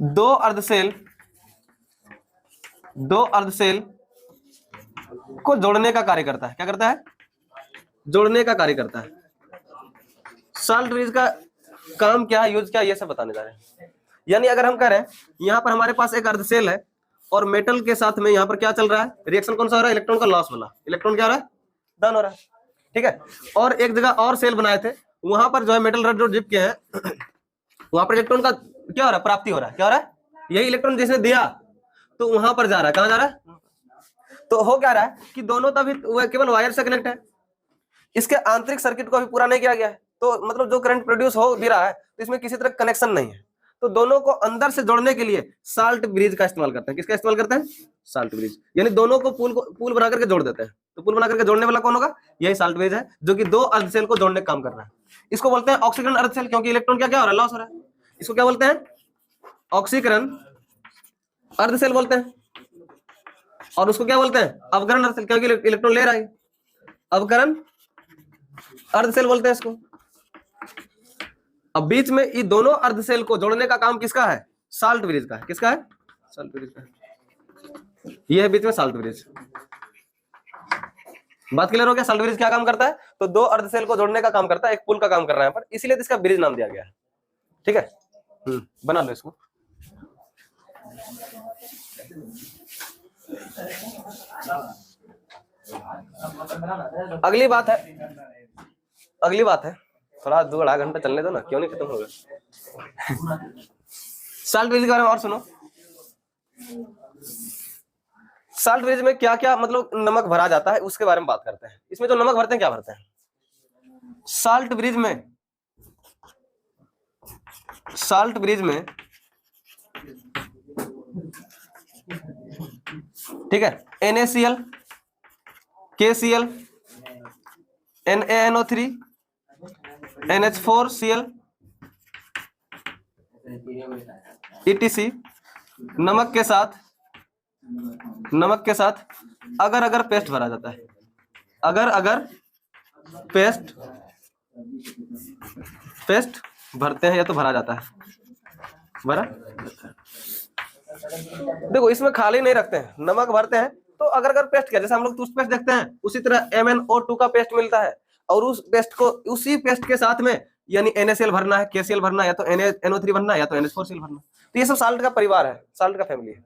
दो अर्ध सेल को जोड़ने का कार्य करता है। क्या करता है, जोड़ने का कार्य करता है। साल्ट ब्रिज का काम क्या है, यूज क्या, ये सब बताने जा रहे हैं। यानी अगर हम कह रहे हैं यहाँ पर हमारे पास एक अर्ध सेल है और मेटल के साथ में यहाँ पर क्या चल रहा है, रिएक्शन कौन सा हो रहा है, इलेक्ट्रॉन का लॉस वाला। इलेक्ट्रॉन क्या हो रहा है, दान हो रहा है, ठीक है। और एक जगह और सेल बनाए थे, वहां पर जो है मेटल रड जो डिप के हैं वहां पर इलेक्ट्रॉन का क्या हो रहा है, प्राप्ति हो रहा है। क्या हो रहा है, यही इलेक्ट्रॉन जिसने दिया तो वहां पर जा रहा है, कहां जा रहा है, तो हो क्या रहा है कि दोनों तभी केवल वायर से कनेक्ट है, इसके आंतरिक सर्किट को अभी पूरा नहीं किया गया है। तो मतलब जो करंट प्रोड्यूस हो भी रहा है तो इसमें किसी तरह कनेक्शन नहीं है। तो दोनों को अंदर से जोड़ने के लिए साल्ट ब्रिज का इस्तेमाल करते हैं। किसका इस्तेमाल करते हैं, साल्ट ब्रिज। यानी दोनों को पुल बना करके जोड़ देते हैं। तो पुल बना करके जोड़ने वाला कौन होगा, यही साल्ट ब्रिज है, जो कि दो अर्ध सेल को जोड़ने का काम कर रहा है। इसको बोलते हैं ऑक्सीकरण अर्ध सेल, क्योंकि इलेक्ट्रॉन क्या हो रहा है, लॉस हो रहा है। इसको क्या बोलते हैं, ऑक्सीकरण अर्ध सेल बोलते हैं। और उसको क्या बोलते हैं, अवकरण अर्ध सेल, क्योंकि इलेक्ट्रॉन ले रहा है, अवकरण अर्ध सेल बोलते हैं इसको। अब बीच में ये दोनों अर्ध सेल को जोड़ने का काम किसका है, साल्ट ब्रिज का है। किसका है, साल्ट ब्रिज का है। ये है बीच में साल्ट ब्रिज। बात क्लियर हो गया, साल्ट ब्रिज क्या काम करता है, तो दो अर्ध सेल को जोड़ने का काम करता है, एक पुल का काम कर रहा है पर, इसीलिए इसका ब्रिज नाम दिया गया है, ठीक है। बना लो इसको। अगली बात है, थोड़ा 2-2.5 घंटा चलने दो ना, क्यों नहीं खत्म होगा। साल्ट ब्रिज के बारे में और सुनो। साल्ट ब्रिज में क्या क्या मतलब नमक भरा जाता है उसके बारे में बात करते हैं। इसमें जो नमक भरते हैं, क्या भरते हैं साल्ट ब्रिज में, ठीक है, NaCl, KCl, NaNO3, NH4Cl, ETC नमक के साथ अगर पेस्ट भरा जाता है, अगर पेस्ट भरते हैं या तो भरा जाता है, भरा। देखो इसमें खाली नहीं रखते हैं, नमक भरते हैं तो अगर पेस्ट किया, जैसे हम लोग टूथपेस्ट देखते हैं, उसी तरह MnO2 का पेस्ट मिलता है, और उसी पेस्ट के साथ में यानी NaCl भरना है, KCl भरना है, या तो NaNO3 भरना है, या तो NH4Cl भरना है। तो ये सब साल्ट का परिवार है, साल्ट का फैमिली है।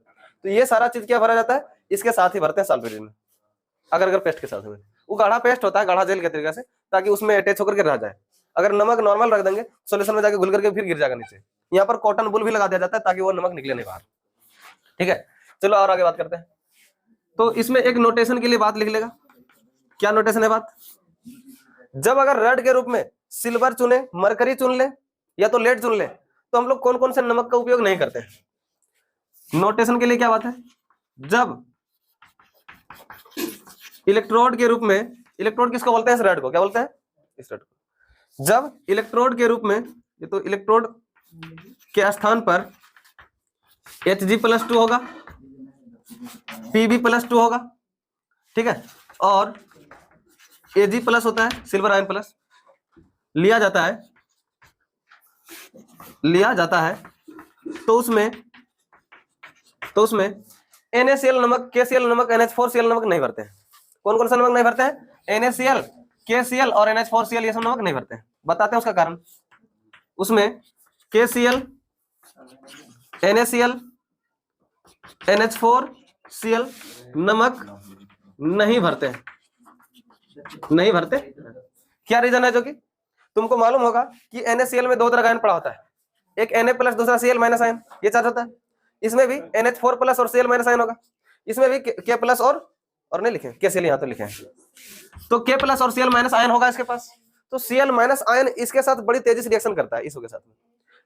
तो ये सारा चीज क्या भरा जाता है, इसके साथ ही भरते हैं साल्ट ब्रिज में, अगर पेस्ट के साथ में। वो गाढ़ा पेस्ट होता है, गाढ़ा जेल के तरीके से, ताकि उसमें अटैच होकर के रह जाए। अगर नमक नॉर्मल रख देंगे, सोल्यूशन में जाके घुल करके फिर गिर जाएगा नीचे। यहाँ पर कॉटन बुल भी लगा दिया जाता है ताकि वो नमक निकले नहीं बाहर, ठीक है। चलो और आगे बात करते हैं। तो इसमें एक नोटेशन के लिए बात लिख लेगा। क्या नोटेशन है बात, जब अगर रड के रूप में सिल्वर चुने, मरकरी चुन ले, या तो लेड चुन ले, तो हम लोग कौन कौन से नमक का उपयोग नहीं करते हैं। नोटेशन के लिए क्या बात है, जब इलेक्ट्रोड के रूप में, इलेक्ट्रोड किसको बोलते हैं, इस रड को क्या बोलते हैं, इस रड को। जब इलेक्ट्रोड के रूप में, ये तो इलेक्ट्रोड के स्थान पर Hg+2 होगा, Pb+2 होगा, ठीक है, और Ag+ होता है, सिल्वर आयन प्लस लिया जाता है, तो उसमें NaCl नमक, KCl नमक, NH4Cl नमक नहीं भरते हैं। कौन कौन सा नमक नहीं भरते हैं, NaCl, KCl और NH4Cl, ये सब नमक नहीं भरते हैं। बताते हैं उसका कारण। उसमें KCl, NaCl, NH4 Cl नमक नहीं भरते, नहीं भरते। क्या रीजन है? जो कि तुमको मालूम होगा कि NaCl में दो तरह का आयन पड़ा होता है, एक Na+, दूसरा Cl- आयन, ये चार्ज होता है। इसमें भी NH4+ और Cl- आयन होगा, इसमें भी K+ और नहीं लिखे KCl, यहाँ तो लिखे हैं, तो K+ और Cl- आयन होगा इसके पास। तो Cl- आयन इसके साथ बड़ी तेजी से रिएक्शन करता है, इसके साथ में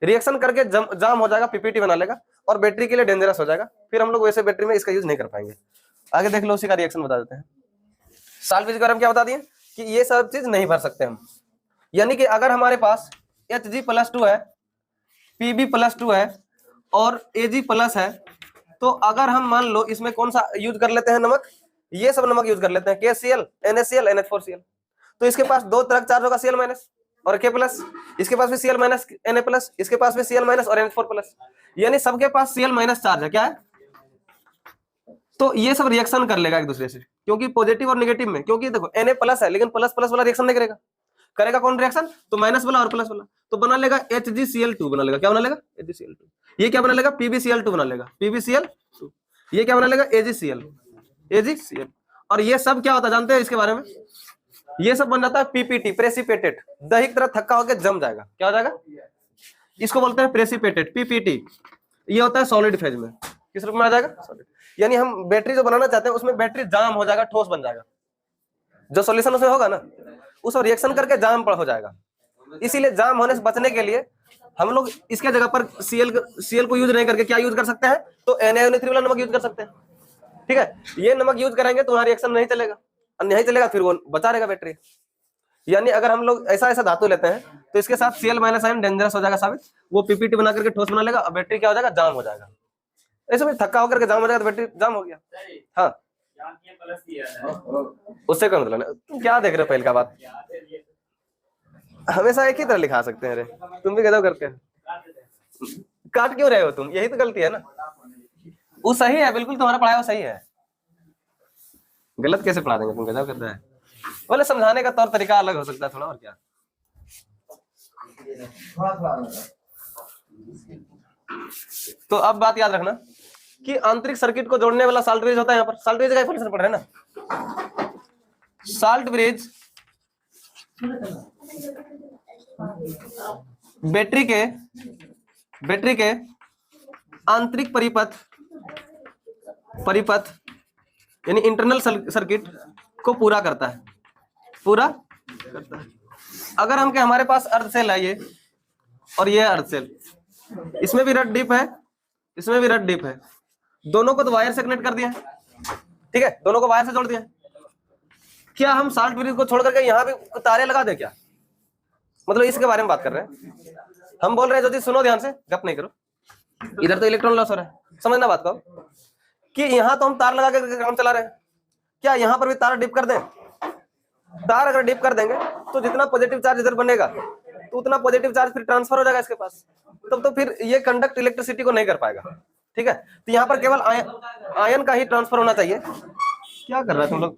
रिएक्शन करके जाम हो जाएगा, पीपीटी बना लेगा और बैटरी के लिए डेंजरस हो जाएगा। फिर हम लोग वैसे बैटरी में इसका यूज नहीं कर पाएंगे। आगे देख लो, उसी का रिएक्शन बता देते हैं। साल्वेज के बारे में क्या बता दिए कि ये सब चीज नहीं भर सकते हम, यानी कि अगर हमारे पास Hg+2 है, Pb+2 है और Ag+ है, तो अगर हम मान लो इसमें कौन सा यूज कर लेते हैं, नमक, ये सब नमक यूज कर लेते हैं, KCl, NaCl, NH4Cl, तो इसके पास दो तरह चार्ज होगा, Cl- और K+, इसके पास भी Cl- Na+, इसके पास भी Cl- और NH4+, यानी सबके पास Cl- चार्ज है। क्या है? तो ये सब रिएक्शन कर लेगा एक दूसरे से, क्योंकि पॉजिटिव और नेगेटिव में, क्योंकि देखो Na+ है लेकिन प्लस प्लस वाला रिएक्शन नहीं करेगा, करेगा कौन रिएक्शन? तो माइनस वाला और प्लस वाला, तो बना लेगा HgCl2 बना लेगा। क्या बना लेगा? HgCl2। ये क्या बना लेगा? PbCl2 बना लेगा, PbCl2। ये क्या बना लेगा? AgCl। और ये सब क्या होता है जानते हैं इसके बारे में? ये सब बन जाता है PPT, प्रेसिपिटेट, दही की तरह थक्का होकर जम जाएगा। क्या हो जाएगा? इसको बोलते हैं प्रेसिपिटेट, PPT। ये होता है सॉलिड फेज में। किस रूप में आ जाएगा? सॉलिड। यानी हम बैटरी जो बनाना चाहते हैं उसमें बैटरी जाम हो जाएगा, ठोस बन जाएगा, जो सॉल्यूशन उसमें होगा ना उस रिएक्शन करके जाम हो जाएगा। इसीलिए जाम होने से बचने के लिए हम लोग इसके जगह पर Cl को यूज नहीं करके क्या यूज कर सकते हैं? तो NaOH3 वाला नमक यूज कर सकते हैं। ठीक है, ये नमक यूज करेंगे तो वहां रिएक्शन नहीं चलेगा, नहीं चलेगा, फिर वो बचा रहेगा बैटरी। यानी अगर हम लोग ऐसा ऐसा धातु लेते हैं तो इसके साथ Cl- आयन डेंजरस हो जाएगा साबित, वो पीपीटी बना करके ठोस बना लेगा और बैटरी क्या हो जाएगा? जाम हो जाएगा। ऐसे में थक्का होकर के जाम हो जाएगा तो बैटरी जाम हो गया। हाँ, उससे कौन मतलब, तुम क्या देख रहे हो? पहले का बात हमेशा एक ही तरह लिखा सकते हैं। अरे तुम भी गजब करते हैं, काट क्यों रहे हो तुम? यही तो गलती है ना। वो सही है, बिल्कुल तुम्हारा पढ़ाया वो सही है, गलत कैसे पढ़ा देंगे? तुम गजब करते हैं। बोले समझाने का तौर तरीका अलग हो सकता है थोड़ा, और क्या। तो अब बात याद रखना कि आंतरिक सर्किट को जोड़ने वाला साल्ट ब्रिज होता है। यहाँ पर साल्ट ब्रिज का फंक्शन पढ़ रहे हैं ना। साल्ट ब्रिज बैटरी के आंतरिक परिपथ यानी इंटरनल सर्किट को पूरा करता है, अगर हम के हमारे पास अर्ध सेल है ये, और ये अर्ध सेल, इसमें भी रड डिप है, इसमें भी रड डिप है, दोनों को तो वायर से कनेक्ट कर दिया, ठीक है, दोनों को वायर से जोड़ दिया। क्या हम साल्ट ब्रिज को छोड़ करके यहाँ भी तारे लगा दें क्या? मतलब इसके बारे में बात कर रहे हैं हम। बोल रहे हैं, ज्योति सुनो ध्यान से, गप नहीं करो। इधर तो इलेक्ट्रॉन लॉस हो रहा है, समझना बात को, कि यहाँ तो हम तार लगा के काम चला रहे हैं, क्या यहाँ पर भी तार डिप कर दें? तार अगर डिप कर देंगे तो जितना पॉजिटिव चार्ज इधर बनेगा तो उतना पॉजिटिव चार्ज फिर ट्रांसफर हो जाएगा इसके पास, तब तो फिर ये कंडक्ट इलेक्ट्रिसिटी को नहीं कर पाएगा। ठीक है, तो यहाँ पर केवल आयन का ही ट्रांसफर होना चाहिए। क्या कर रहा है तुम लोग?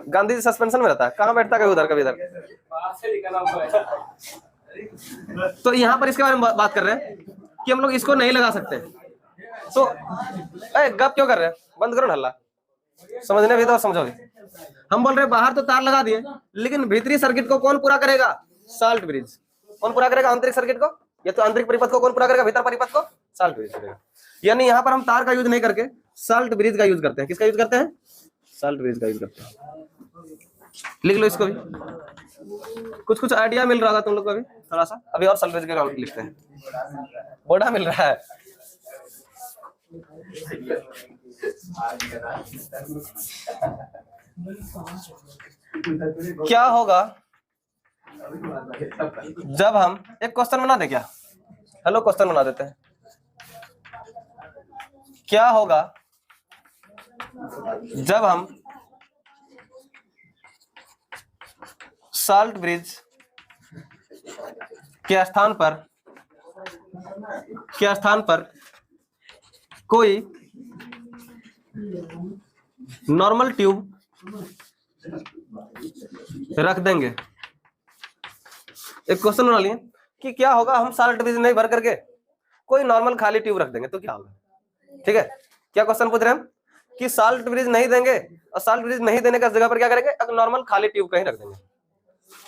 गांधी जी सस्पेंशन में रहता है, कहाँ बैठता है? उधर कभी इधर। तो यहाँ पर इसके बारे में बात कर रहे हैं कि हम लोग इसको नहीं लगा सकते। तो गप क्यों कर रहे हैं? बंद करो ना हल्ला, समझने भी तो समझोगे। हम बोल रहे हैं बाहर तो तार लगा दिए, लेकिन भीतरी सर्किट को कौन पूरा करेगा? Salt bridge. कौन पूरा करेगा आंतरिक सर्किट को? या तो आंतरिक परिपथ को कौन पूरा करेगा? भीतर परिपथ को साल्ट ब्रिज करेगा। यानी यहाँ पर हम तार का यूज नहीं करके साल्ट ब्रिज का यूज करते हैं। किसका यूज करते हैं? साल्ट ब्रिज का यूज करते हैं। लिख लो इसको भी, कुछ कुछ आइडिया मिल रहा होगा तुम लोग को अभी थोड़ा सा। अभी और साल्ट ब्रिज का लिखते हैं, बोड़ा मिल रहा है। क्या होगा जब हम एक क्वेश्चन बना दे? क्या हेलो क्वेश्चन बना देते हैं। क्या होगा जब हम साल्ट ब्रिज के स्थान पर कोई नॉर्मल ट्यूब रख देंगे? एक क्वेश्चन बना लिए कि क्या होगा हम साल्ट ब्रिज नहीं भर करके कोई नॉर्मल खाली ट्यूब रख देंगे तो क्या होगा? ठीक है, क्या क्वेश्चन पूछ रहे हैं हम कि साल्ट ब्रिज नहीं देंगे, और साल्ट ब्रिज नहीं देने का जगह पर क्या करेंगे, अगर नॉर्मल खाली ट्यूब कहीं रख देंगे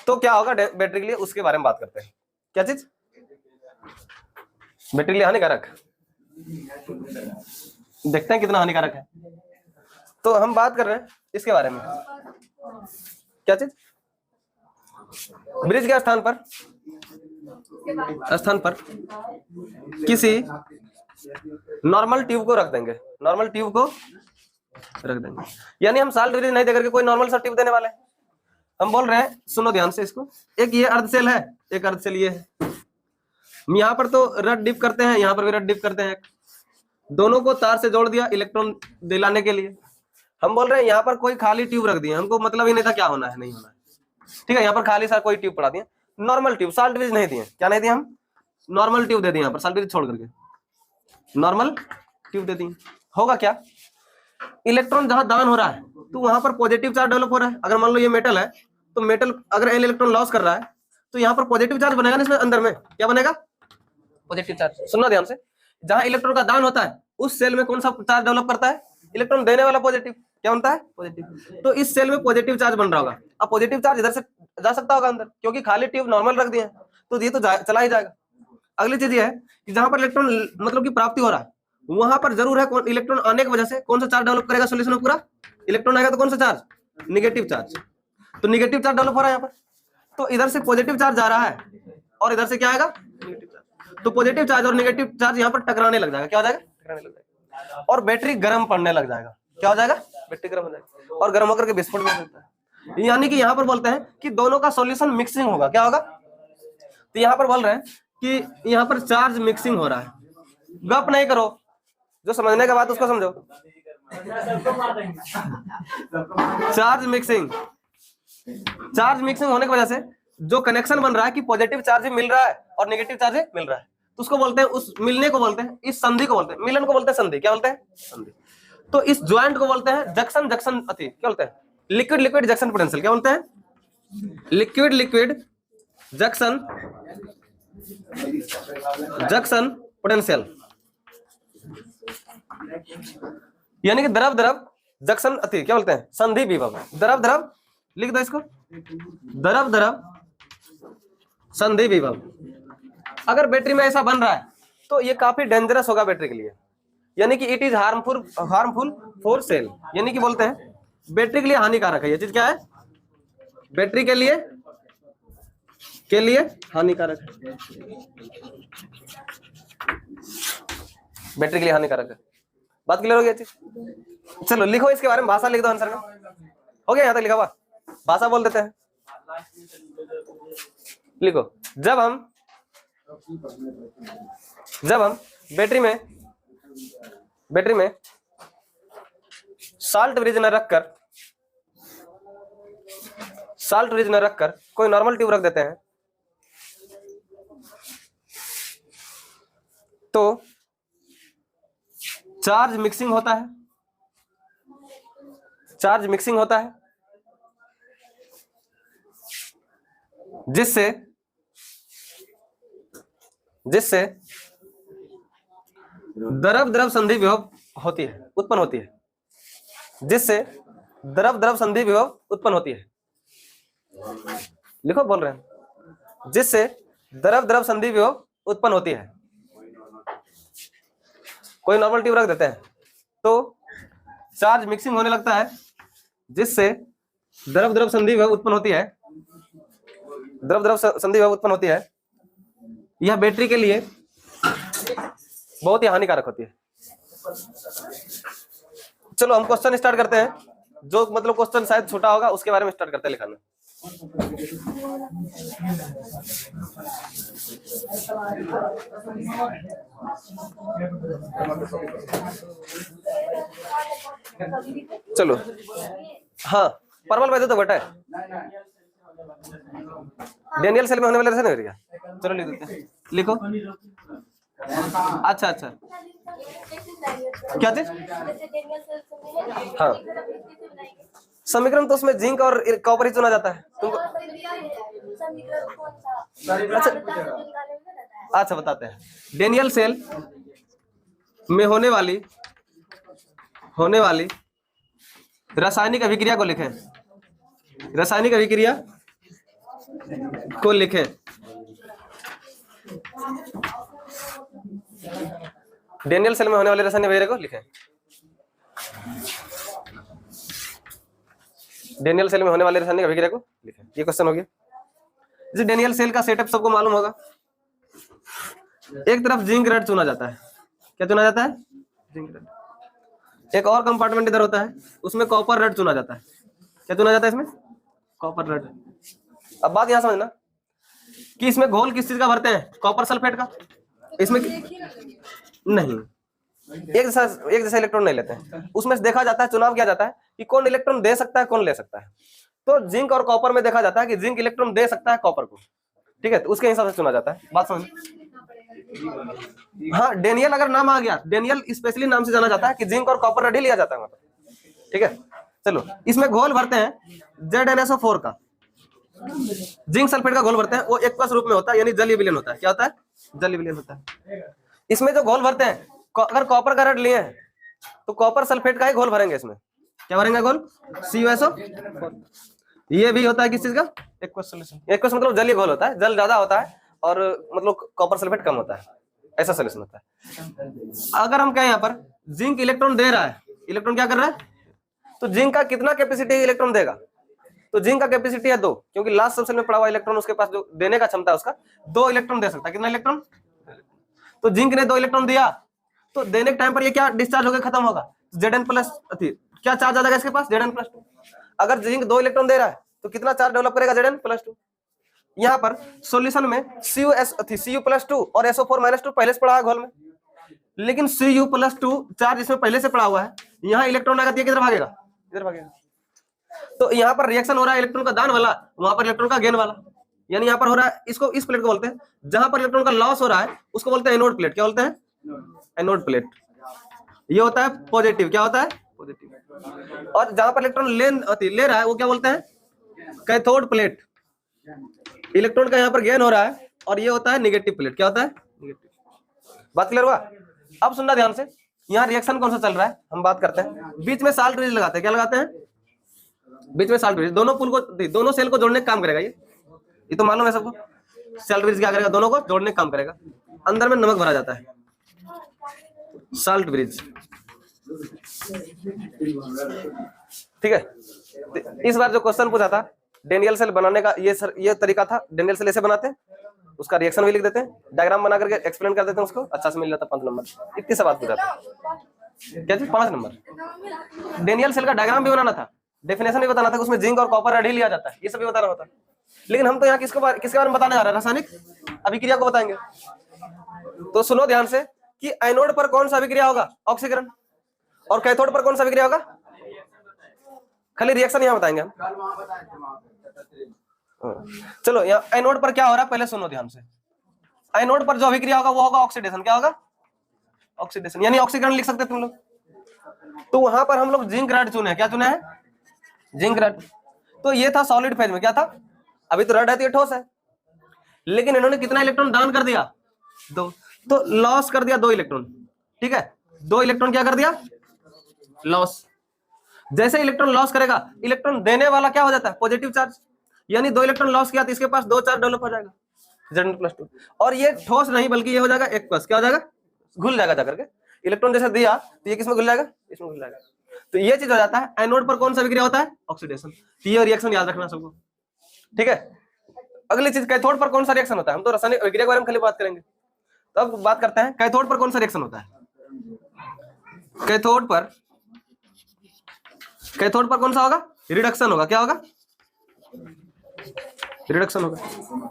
तो क्या होगा बैटरी के लिए, उसके बारे में बात करते हैं। क्या चीज बैटरी के लिए हानिकारक, देखते हैं कितना हानिकारक है। तो हम बात कर रहे हैं इसके बारे में, क्या चीज, ब्रिज के स्थान पर किसी नॉर्मल ट्यूब को रख देंगे, नॉर्मल ट्यूब को रख देंगे, यानी हम साल्ट ब्रिज नहीं देकर के कोई नॉर्मल सा ट्यूब देने वाले हैं। हम बोल रहे हैं, सुनो ध्यान से इसको, एक ये अर्ध सेल है, एक अर्ध सेल ये है, यहाँ पर तो रड डिप करते हैं, यहाँ पर भी रड डिप करते हैं, दोनों को तार से जोड़ दिया इलेक्ट्रॉन दिलाने के लिए। हम बोल रहे हैं यहाँ पर कोई खाली ट्यूब रख दिया, हमको मतलब ही नहीं था क्या होना है नहीं होना है, ठीक है, यहाँ पर खाली सा कोई ट्यूब पड़ा दिया, नॉर्मल ट्यूब, साल्ट ब्रिज नहीं दिए, क्या नहीं दिया, हम नॉर्मल ट्यूब दे दिए, यहाँ पर साल्ट ब्रिज छोड़ करके नॉर्मल ट्यूब दे दिए। होगा क्या, इलेक्ट्रॉन जहां दान हो रहा है तो वहां पर पॉजिटिव चार्ज डेवलप हो रहा है। अगर मान लो ये मेटल है तो मेटल अगर इलेक्ट्रॉन लॉस कर रहा है तो यहाँ पर पॉजिटिव चार्ज बनेगा ना, इसमें अंदर में क्या बनेगा, पॉजिटिव चार्ज। सुनना ध्यान से, जहां इलेक्ट्रॉन का दान होता है उस सेल में कौन सा चार्ज डेवलप करता है, इलेक्ट्रॉन देने वाला पॉजिटिव, क्या बनता है, पॉजिटिव। तो इस सेल में पॉजिटिव चार्ज बन रहा होगा, अब पॉजिटिव चार्ज इधर से जा सकता होगा अंदर, क्योंकि खाली ट्यूब नॉर्मल रख दिए तो ये तो चला ही जाएगा। अगली चीज ये है कि जहां पर इलेक्ट्रॉन मतलब की प्राप्ति हो रहा है वहां पर जरूर है इलेक्ट्रॉन आने की वजह से कौन सा चार्ज डेवलप करेगा सोल्यूशन में, पूरा इलेक्ट्रॉन आएगा तो कौन सा चार्ज, निगेटिव चार्ज, तो निगेटिव चार्ज डेवलप हो रहा है यहाँ पर, तो इधर से पॉजिटिव चार्ज जा रहा है और इधर से क्या आएगा, नेगेटिव चार्ज, तो पॉजिटिव चार्ज और नेगेटिव चार्ज यहाँ पर टकराने लग जाएगा, क्या हो जाएगा, टकराने लग जाएगा, और बैटरी गर्म पड़ने लग जाएगा, क्या हो जाएगा, बैटरी गर्म हो जाएगा, और गर्म होकर के विस्फोट हो सकता है। यानी कि यहाँ पर बोलते हैं कि दोनों का सॉल्यूशन मिक्सिंग होगा, क्या होगा, तो यहाँ पर बोल रहे हैं कि यहाँ पर चार्ज मिक्सिंग हो रहा है, गप नहीं करो, जो समझने का बात उसको समझो। चार्ज मिक्सिंग होने की वजह से जो कनेक्शन बन रहा है कि पॉजिटिव चार्ज मिल रहा है और नेगेटिव चार्ज मिल रहा है, तो उसको बोलते हैं, उस मिलने को बोलते हैं, इस संधि को बोलते हैं, मिलन को बोलते हैं संधि, क्या बोलते हैं, संधि। तो इस ज्वाइंट को बोलते हैं जंक्शन अति, क्या बोलते हैं, लिक्विड जंक्शन पोटेंशियल, क्या बोलते हैं, लिक्विड जंक्शन पोटेंशियल, यानी कि द्रव जंक्शन अति, क्या बोलते हैं, संधि विभव, द्रव लिख दो इसको, द्रव संधि विभव। अगर बैटरी में ऐसा बन रहा है तो ये काफी डेंजरस होगा बैटरी के लिए, यानी कि it is harmful for sale, यानी कि बोलते हैं बैटरी के लिए हानिकारक है। ये चीज क्या है, बैटरी के लिए हानिकारक है, बैटरी के लिए हानिकारक है। बात क्लियर हो गया चीज, चलो लिखो इसके बारे में, भाषा लिख दो आंसर में, हो गया यहाँ तक लिखा हुआ, भाषा बोल देते हैं, लिखो, जब हम बैटरी में साल्ट ब्रिज न रखकर कोई नॉर्मल ट्यूब रख देते हैं तो चार्ज मिक्सिंग होता है, जिससे द्रव संधि विभव उत्पन्न होती है, जिससे द्रव संधि विभव उत्पन्न होती है, लिखो, बोल रहे हैं, जिससे द्रव संधि विभव उत्पन्न होती है। कोई नॉर्मल ट्यूब रख देते हैं तो चार्ज मिक्सिंग होने लगता है, जिससे द्रव संधि विभव उत्पन्न होती है, द्रव संधि विभव उत्पन्न होती है। यह बैटरी के लिए बहुत ही हानिकारक होती है। चलो हम क्वेश्चन स्टार्ट करते हैं, जो मतलब क्वेश्चन शायद छोटा होगा उसके बारे में स्टार्ट करते हैं लिखाना। चलो, हाँ, परमल वैद्य तो बटा है, डेनियल सेल में होने वाले ऐसा नहीं हो रहा, चलो लिख देते हैं, लिखो, अच्छा, क्या चीज, हाँ, समीकरण तो उसमें जिंक और कॉपर ही चुना जाता है तुमको, अच्छा बताते हैं, डेनियल सेल में होने वाली होने वाली रासायनिक अभिक्रिया को लिखें, रासायनिक अभिक्रिया को लिखें। डेनियल सेल में होने वाले रासायनिक अभिक्रिया को लिखें। डेनियल सेल में होने वाले रासायनिक अभिक्रिया को लिखें। ये क्वेश्चन हो गया। जैसे डेनियल सेल का सेटअप सबको मालूम होगा। एक तरफ जिंक रेड चुना जाता है। क्या चुना जाता है? Zinc red. एक और कंपार्टमेंट इधर होता है, उसमें कॉपर रेड चुना जाता है। क्या चुना जाता है इसमें? Copper red. अब बात यहां समझना कि इसमें घोल किस चीज का भरते हैं? कॉपर सल्फेट का। इसमें नहीं, एक जैसा इलेक्ट्रॉन नहीं लेते हैं। उसमें देखा जाता है, चुनाव किया जाता है कि कौन इलेक्ट्रॉन दे सकता है, कौन ले सकता है। तो जिंक और कॉपर में देखा जाता है कि जिंक इलेक्ट्रॉन दे सकता है कॉपर को, ठीक है, तो उसके हिसाब से चुना जाता है। बात समझ। हाँ, डेनियल अगर नाम आ गया, डेनियल स्पेशली नाम से जाना जाता है कि जिंक और कॉपर रेड ही लिया जाता है मतलब, ठीक है। चलो, इसमें घोल भरते हैं ZnSO4 का, जिंक सल्फेट का घोल भरते हैं। वो एक्वस रूप में होता है, यानी जलीय विलयन होता है। क्या होता है? जलीय विलयन होता है। इसमें जो घोल भरते हैं, अगर कॉपर का रेड लिए हैं तो कॉपर सल्फेट का ही घोल भरेंगे। इसमें क्या भरेंगे घोल? CuSO4। ये भी होता है किस चीज का? Aqueous solution. एक्वस मतलब जलीय घोल होता है, जल ज्यादा होता है और मतलब कॉपर सल्फेट कम होता है, ऐसा सॉल्यूशन होता है। अगर हम कहें यहाँ पर जिंक इलेक्ट्रॉन दे रहा है, इलेक्ट्रॉन क्या कर रहा है, तो जिंक का कितना कैपेसिटी इलेक्ट्रॉन देगा? तो जिंक का कैपेसिटी है 2, क्योंकि लास्ट सबसेल में पड़ा हुआ इलेक्ट्रॉन उसके पास जो देने का क्षमता है उसका 2 इलेक्ट्रॉन दे सकता है। कितना इलेक्ट्रॉन? तो जिंक ने 2 इलेक्ट्रॉन दिया, तो देने के टाइम पर ये क्या डिस्चार्ज होकर खत्म होगा? Zn प्लस क्या चार्ज आ जाएगा इसके पास? Zn+2। अगर जिंक 2 इलेक्ट्रॉन दे रहा है तो कितना चार्ज डेवलप करेगा? Zn+2। यहाँ पर सॉल्यूशन में Cu+2 और SO4-2 पहले से पड़ा है घोल में, लेकिन Cu+2 चार्ज इसमें पहले से पड़ा हुआ है। यहाँ इलेक्ट्रॉन आकर किधर भागेगा? इधर भागेगा। तो यहाँ पर रिएक्शन हो रहा है इलेक्ट्रॉन का दान वाला, वहां पर इलेक्ट्रॉन का गेन वाला, यानी यहाँ पर हो रहा है, इसको इस प्लेट को बोलते हैं। जहां पर इलेक्ट्रॉन का लॉस हो रहा है उसको बोलते हैं एनोड प्लेट। क्या बोलते हैं? Anode plate. ये होता है पॉजिटिव। क्या होता है? पॉजिटिव। और जहां पर इलेक्ट्रॉन ले रहा है वो क्या बोलते हैं? Cathode plate. इलेक्ट्रॉन का यहाँ पर गेन हो रहा है और ये होता है निगेटिव प्लेट। क्या होता है? निगेटिव। बात क्लियर हुआ? अब सुनना ध्यान से, यहाँ रिएक्शन कौन सा चल रहा है हम बात करते हैं। बीच में साल्ट ब्रिज लगाते हैं। क्या लगाते हैं? बीच में साल्ट ब्रिज। दोनों सेल को जोड़ने का काम करेगा ये तो मालूम है सबको। साल्ट ब्रिज क्या करेगा? दोनों को जोड़ने का काम करेगा। अंदर में नमक भरा जाता है, साल्ट ब्रिज, ठीक है। इस बार जो क्वेश्चन पूछा था डेनियल सेल बनाने का, ये तरीका था। डेनियल सेल ऐसे बनाते हैं, उसका रिएक्शन भी लिख देते हैं, डायग्राम बना करके एक्सप्लेन कर देते हैं उसको, अच्छा से मिल जाता 5 नंबर। इतनी सा बात पूछा था। क्या चीज? 5 नंबर। डेनियल सेल का डायग्राम भी बनाना था, डेफिनेशन भी बताना था, उसमें जिंक और कॉपर रेड ही लिया जाता है, ये सब भी बताना होता है। लेकिन हम तो यहाँ किसके बारे में बताने जा रहे हैं? रासायनिक अभिक्रिया को बताएंगे। तो सुनो ध्यान से कि एनोड पर कौन सा अभिक्रिया होगा? ऑक्सीकरण। और कैथोड पर कौन सा अभिक्रिया होगा? खाली रिएक्शन यहाँ बताएंगे हम। चलो, यहाँ एनोड पर क्या हो रहा है पहले सुनो ध्यान से। एनोड पर जो अभिक्रिया होगा वो होगा ऑक्सीडेशन। क्या होगा? ऑक्सीडेशन, यानी ऑक्सीकरण लिख सकते तुम लोग। तो वहां पर हम लोग जिंक रेड चुने। क्या चुने हैं? Zinc red. तो ये था सॉलिड फेज में। क्या था? अभी तो रेड है तो ये ठोस है, लेकिन इन्होंने कितना इलेक्ट्रॉन दान कर दिया? 2। तो लॉस कर दिया 2 इलेक्ट्रॉन, ठीक है। 2 इलेक्ट्रॉन क्या कर दिया? लॉस। जैसे इलेक्ट्रॉन लॉस करेगा, इलेक्ट्रॉन देने वाला क्या हो जाता है? Positive charge. यानी 2 इलेक्ट्रॉन लॉस किया तो इसके पास 2 चार्ज डेवलप हो जाएगा, Zn+2। और ये ठोस नहीं बल्कि ये हो जाएगा एक्वस। क्या हो जाएगा? घुल जाएगा जाकर के। इलेक्ट्रॉन जैसे दिया तो ये किसमें घुल जाएगा? इसमें घुल जाएगा। तो ये चीज हो जाता है। एनोड पर कौन सा अभिक्रिया होता है? ऑक्सीडेशन। तो ये रिएक्शन याद रखना सबको, ठीक है। अगली चीज, कैथोड पर कौन सा रिएक्शन होता है? हम तो रासायनिक अभिक्रिया के बारे में खाली बात करेंगे। तो अब बात करते हैं कैथोड पर कौन सा रिएक्शन होता है। कैथोड पर कौन सा होगा? रिडक्शन होगा। क्या होगा? रिडक्शन होगा।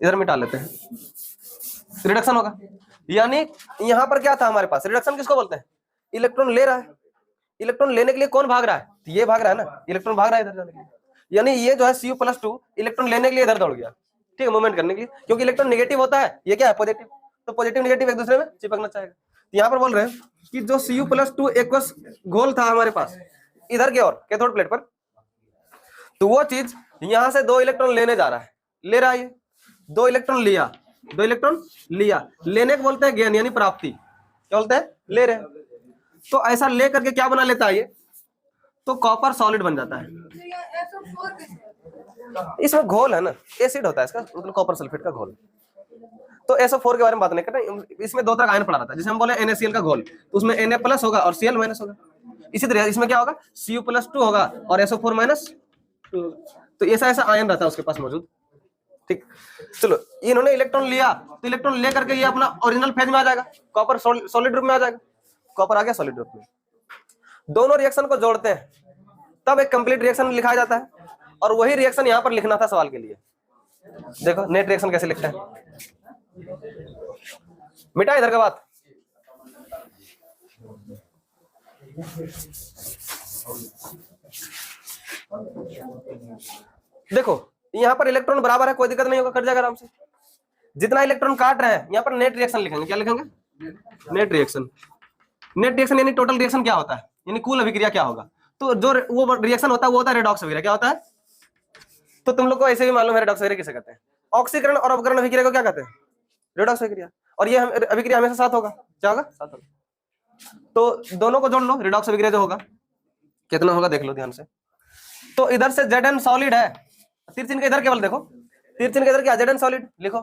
इधर मिटा लेते हैं, रिडक्शन होगा। यानी यहां पर क्या था हमारे पास? रिडक्शन किसको बोलते हैं? इलेक्ट्रॉन ले रहा है, इलेक्ट्रॉन लेने के लिए कौन भाग रहा है? तो ये भाग रहा है ना, इलेक्ट्रॉन भाग रहा है इधर जाने के लिए। यानी ये जो है Cu+2 इलेक्ट्रॉन लेने के लिए इधर दौड़ गया, ठीक है, मूवमेंट करने के लिए, क्योंकि इलेक्ट्रॉन नेगेटिव होता है, ये क्या है? पॉजिटिव। तो पॉजिटिव नेगेटिव एक दूसरे में चिपकना चाहेगा। तो यहाँ पर बोल रहे हैं कि जो Cu+2 एक्वस घोल था हमारे पास इधर की ओर कैथोड प्लेट पर, तो वो चीज यहां से 2 इलेक्ट्रॉन लेने जा रहा है, ले रहा है। 2 इलेक्ट्रॉन लिया, 2 इलेक्ट्रॉन लिया, लेने को बोलते हैं गेन, यानी प्राप्ति। क्या बोलते हैं? ले रहे हैं। तो ऐसा ले करके क्या बना लेता है ये, तो कॉपर सॉलिड बन जाता है। इसमें घोल है ना, एसिड होता है इसका, मतलब कॉपर सल्फेट का घोल। तो SO4 के बारे में बात नहीं कर रहे, इसमें दो तरह का आयन पड़ा रहता है। जैसे हम बोले NaCl का घोल, तो उसमें Na प्लस होगा और Cl माइनस होगा। इसी तरह इसमें क्या होगा, Cu+2 होगा और SO4 माइनस। तो ऐसा ऐसा आयन रहता है उसके पास मौजूद। ठीक, चलो इन्होंने इलेक्ट्रॉन लिया, तो इलेक्ट्रॉन ले करके ये अपना ओरिजिनल फेज में आ जाएगा, कॉपर सॉलिड रूप में आ जाएगा। कॉपर आ गया सॉलिड रूप में। दोनों रिएक्शन को जोड़ते हैं तब एक कंप्लीट रिएक्शन लिखा जाता है, और वही रिएक्शन यहाँ पर लिखना था सवाल के लिए। देखो नेट रिएक्शन कैसे लिखते हैं, मिटा इधर का बात। देखो यहाँ पर इलेक्ट्रॉन बराबर है, कोई दिक्कत नहीं होगा, कट जाएगा आराम से। जितना इलेक्ट्रॉन काट रहे हैं यहाँ पर नेट रिएक्शन लिखेंगे। क्या लिखेंगे, नेट रिएक्शन। नेट रिएक्शन यानी टोटल रिएक्शन क्या होता है, यानी कुल अभिक्रिया क्या होगा। तो जो वो रिएक्शन होता है वो होता है रेडॉक्स अभिक्रिया। क्या होता है, तो तुम लोग को ऐसे भी मालूम है रेडॉक्स अभिक्रिया किसे कहते हैं। ऑक्सीकरण और अपकरण अभिक्रिया को क्या कहते हैं, रेडॉक्स अभिक्रिया। और ये अभिक्रिया हमेशा साथ होगा, क्या होगा, साथ होगा। तो दोनों को जोड़ लो, रेडॉक्स अभिक्रिया जो होगा कितना होगा देख लो ध्यान से। तो इधर से Zn सॉलिड है, तिरछिन के इधर केवल देखो, तिरछिन के इधर क्या, Zn सॉलिड लिखो,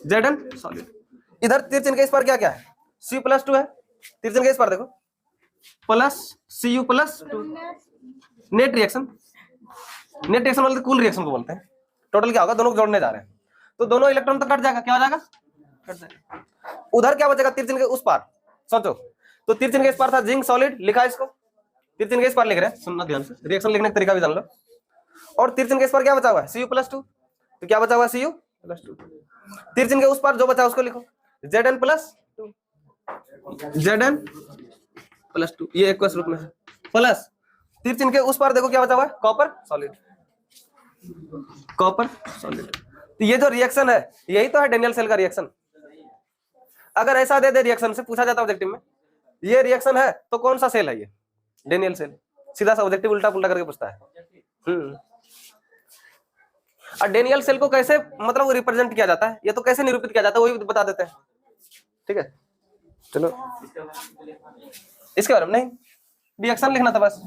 Zn सॉलिड। इधर तिरछिन के इस पर क्या क्या है, Cu+2 है, तिरछिन के इस पर देखो plus Cu+2। Net reaction, net reaction बोलते कुल रिएक्शन को बोलते हैं। टोटल क्या होगा, दोनों को जोड़ने जा रहे हैं, तो दोनों इलेक्ट्रॉन तो कट जाएगा, क्या हो जाएगा, कट जाएगा। उधर क्या बचेगा, तिरछिन के उस पार। सोचो, तो तिरछिन के इस पार था जिंक सॉलिड, लिखा इसको, तिरछिन के इस पार लिख रहे हैं, सुनना ध्यान से, रिएक्शन लिखने का तरीका भी जान लो। और तिरछिन के इस पर क्या बचा हुआ है, Cu+2, तो क्या बचा हुआ है, Cu+2। तिरछिन के उस पार जो बचा उसको लिखो, Zn+2, Zn+2, ये एक्वस रूप में है, प्लस तिरछिन के उस पार देखो क्या बचा हुआ है, कॉपर सॉलिड, कॉपर सॉलिड। तो ये जो रिएक्शन है यही तो है डेनियल सेल का रिएक्शन। अगर ऐसा दे दे रिएक्शन से पूछा जाता है ऑब्जेक्टिव में, ये रिएक्शन है तो कौन सा सेल है ये, डेनियल सेल। सीधा सा ऑब्जेक्टिव उल्टा पुल्टा करके पूछता है। और डेनियल सेल को कैसे मतलब रिप्रेजेंट किया जाता है, ये तो कैसे निरूपित किया जाता है वही बता देते हैं। ठीक है, चलो इसके बारे में नहीं, रिएक्शन लिखना था बस।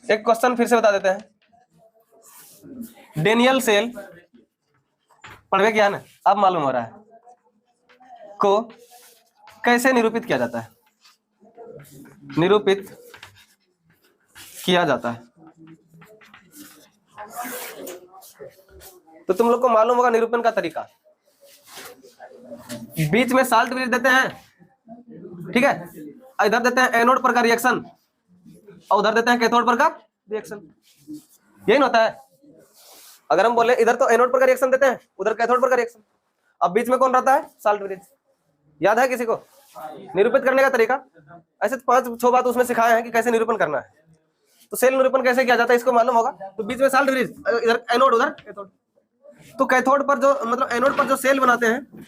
एक क्वेश्चन फिर से बता देते हैं, डेनियल सेल पढ़ क्या ना, अब मालूम हो रहा है, को कैसे निरूपित किया जाता है, निरूपित किया जाता है। तो तुम लोग को मालूम होगा निरूपण का तरीका। बीच में साल्ट ब्रिज देते हैं, ठीक है, इधर देते हैं एनोड पर का रिएक्शन और उधर देते हैं कैथोड पर का रिएक्शन, यही होता है। अगर हम बोले इधर तो एनोड पर का रिएक्शन देते हैं, उधर कैथोड पर का रिएक्शन, अब बीच में कौन रहता है, साल्ट ब्रिज। याद है किसी को निरूपित करने का तरीका? ऐसे 5-6 बात उसमें सिखाए हैं कि कैसे निरूपण करना है। तो सेल निरूपण कैसे किया जाता है इसको मालूम होगा। तो बीच में साल्ट ब्रिज, इधर एनोड उधर कैथोड। तो कैथोड पर जो मतलब एनोड पर जो सेल बनाते हैं,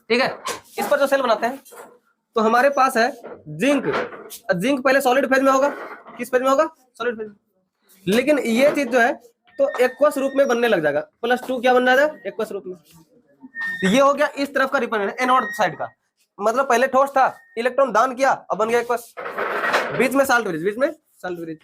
ठीक है, इस पर जो सेल बनाते हैं, तो हमारे पास है जिंक। जिंक पहले सॉलिड फेज में होगा, किस फेज में होगा, सॉलिड फेज में। लेकिन ये चीज जो है तो एक्वस रूप में बनने लग जाएगा, +2 क्या बन जाएगा, एक्वस रूप में। ये हो गया इस तरफ का रिप्रेजेंट एनोड साइड का, मतलब पहले ठोस था, इलेक्ट्रॉन दान किया, अब बन गया एक्वस। बीच में साल्ट ब्रिज, बीच में साल्ट ब्रिज।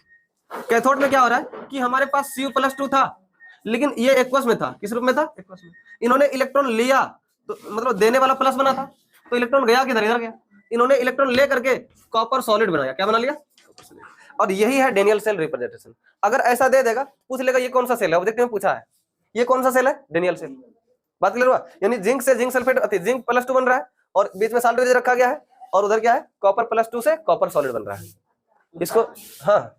कैथोड में क्या हो रहा है कि हमारे पास Cu+2 था, लेकिन ये एक्वस में था, किस रूप में था, एक्वस में। इन्होंने इलेक्ट्रॉन लिया तो मतलब देने वाला प्लस बना था, तो इलेक्ट्रॉन गया किधर, इधर गया। इन्होंने इलेक्ट्रॉन ले करके कॉपर सॉलिड बनाया, क्या बना लिया, और यही है डेनियल सेल रिप्रेजेंटेशन। अगर ऐसा दे देगा, पूछ लेगा ये कौन सा सेल है, ऑब्जेक्टिव में पूछा है ये कौन सा सेल है, डेनियल सेल। बात क्लियर हुआ? यानी जिंक से जिंक सल्फेट, जिंक +2 बन रहा है और बीच में साल्ट ब्रिज रखा गया है, और उधर क्या है, कॉपर +2 से कॉपर सॉलिड बन रहा है। इसको हाँ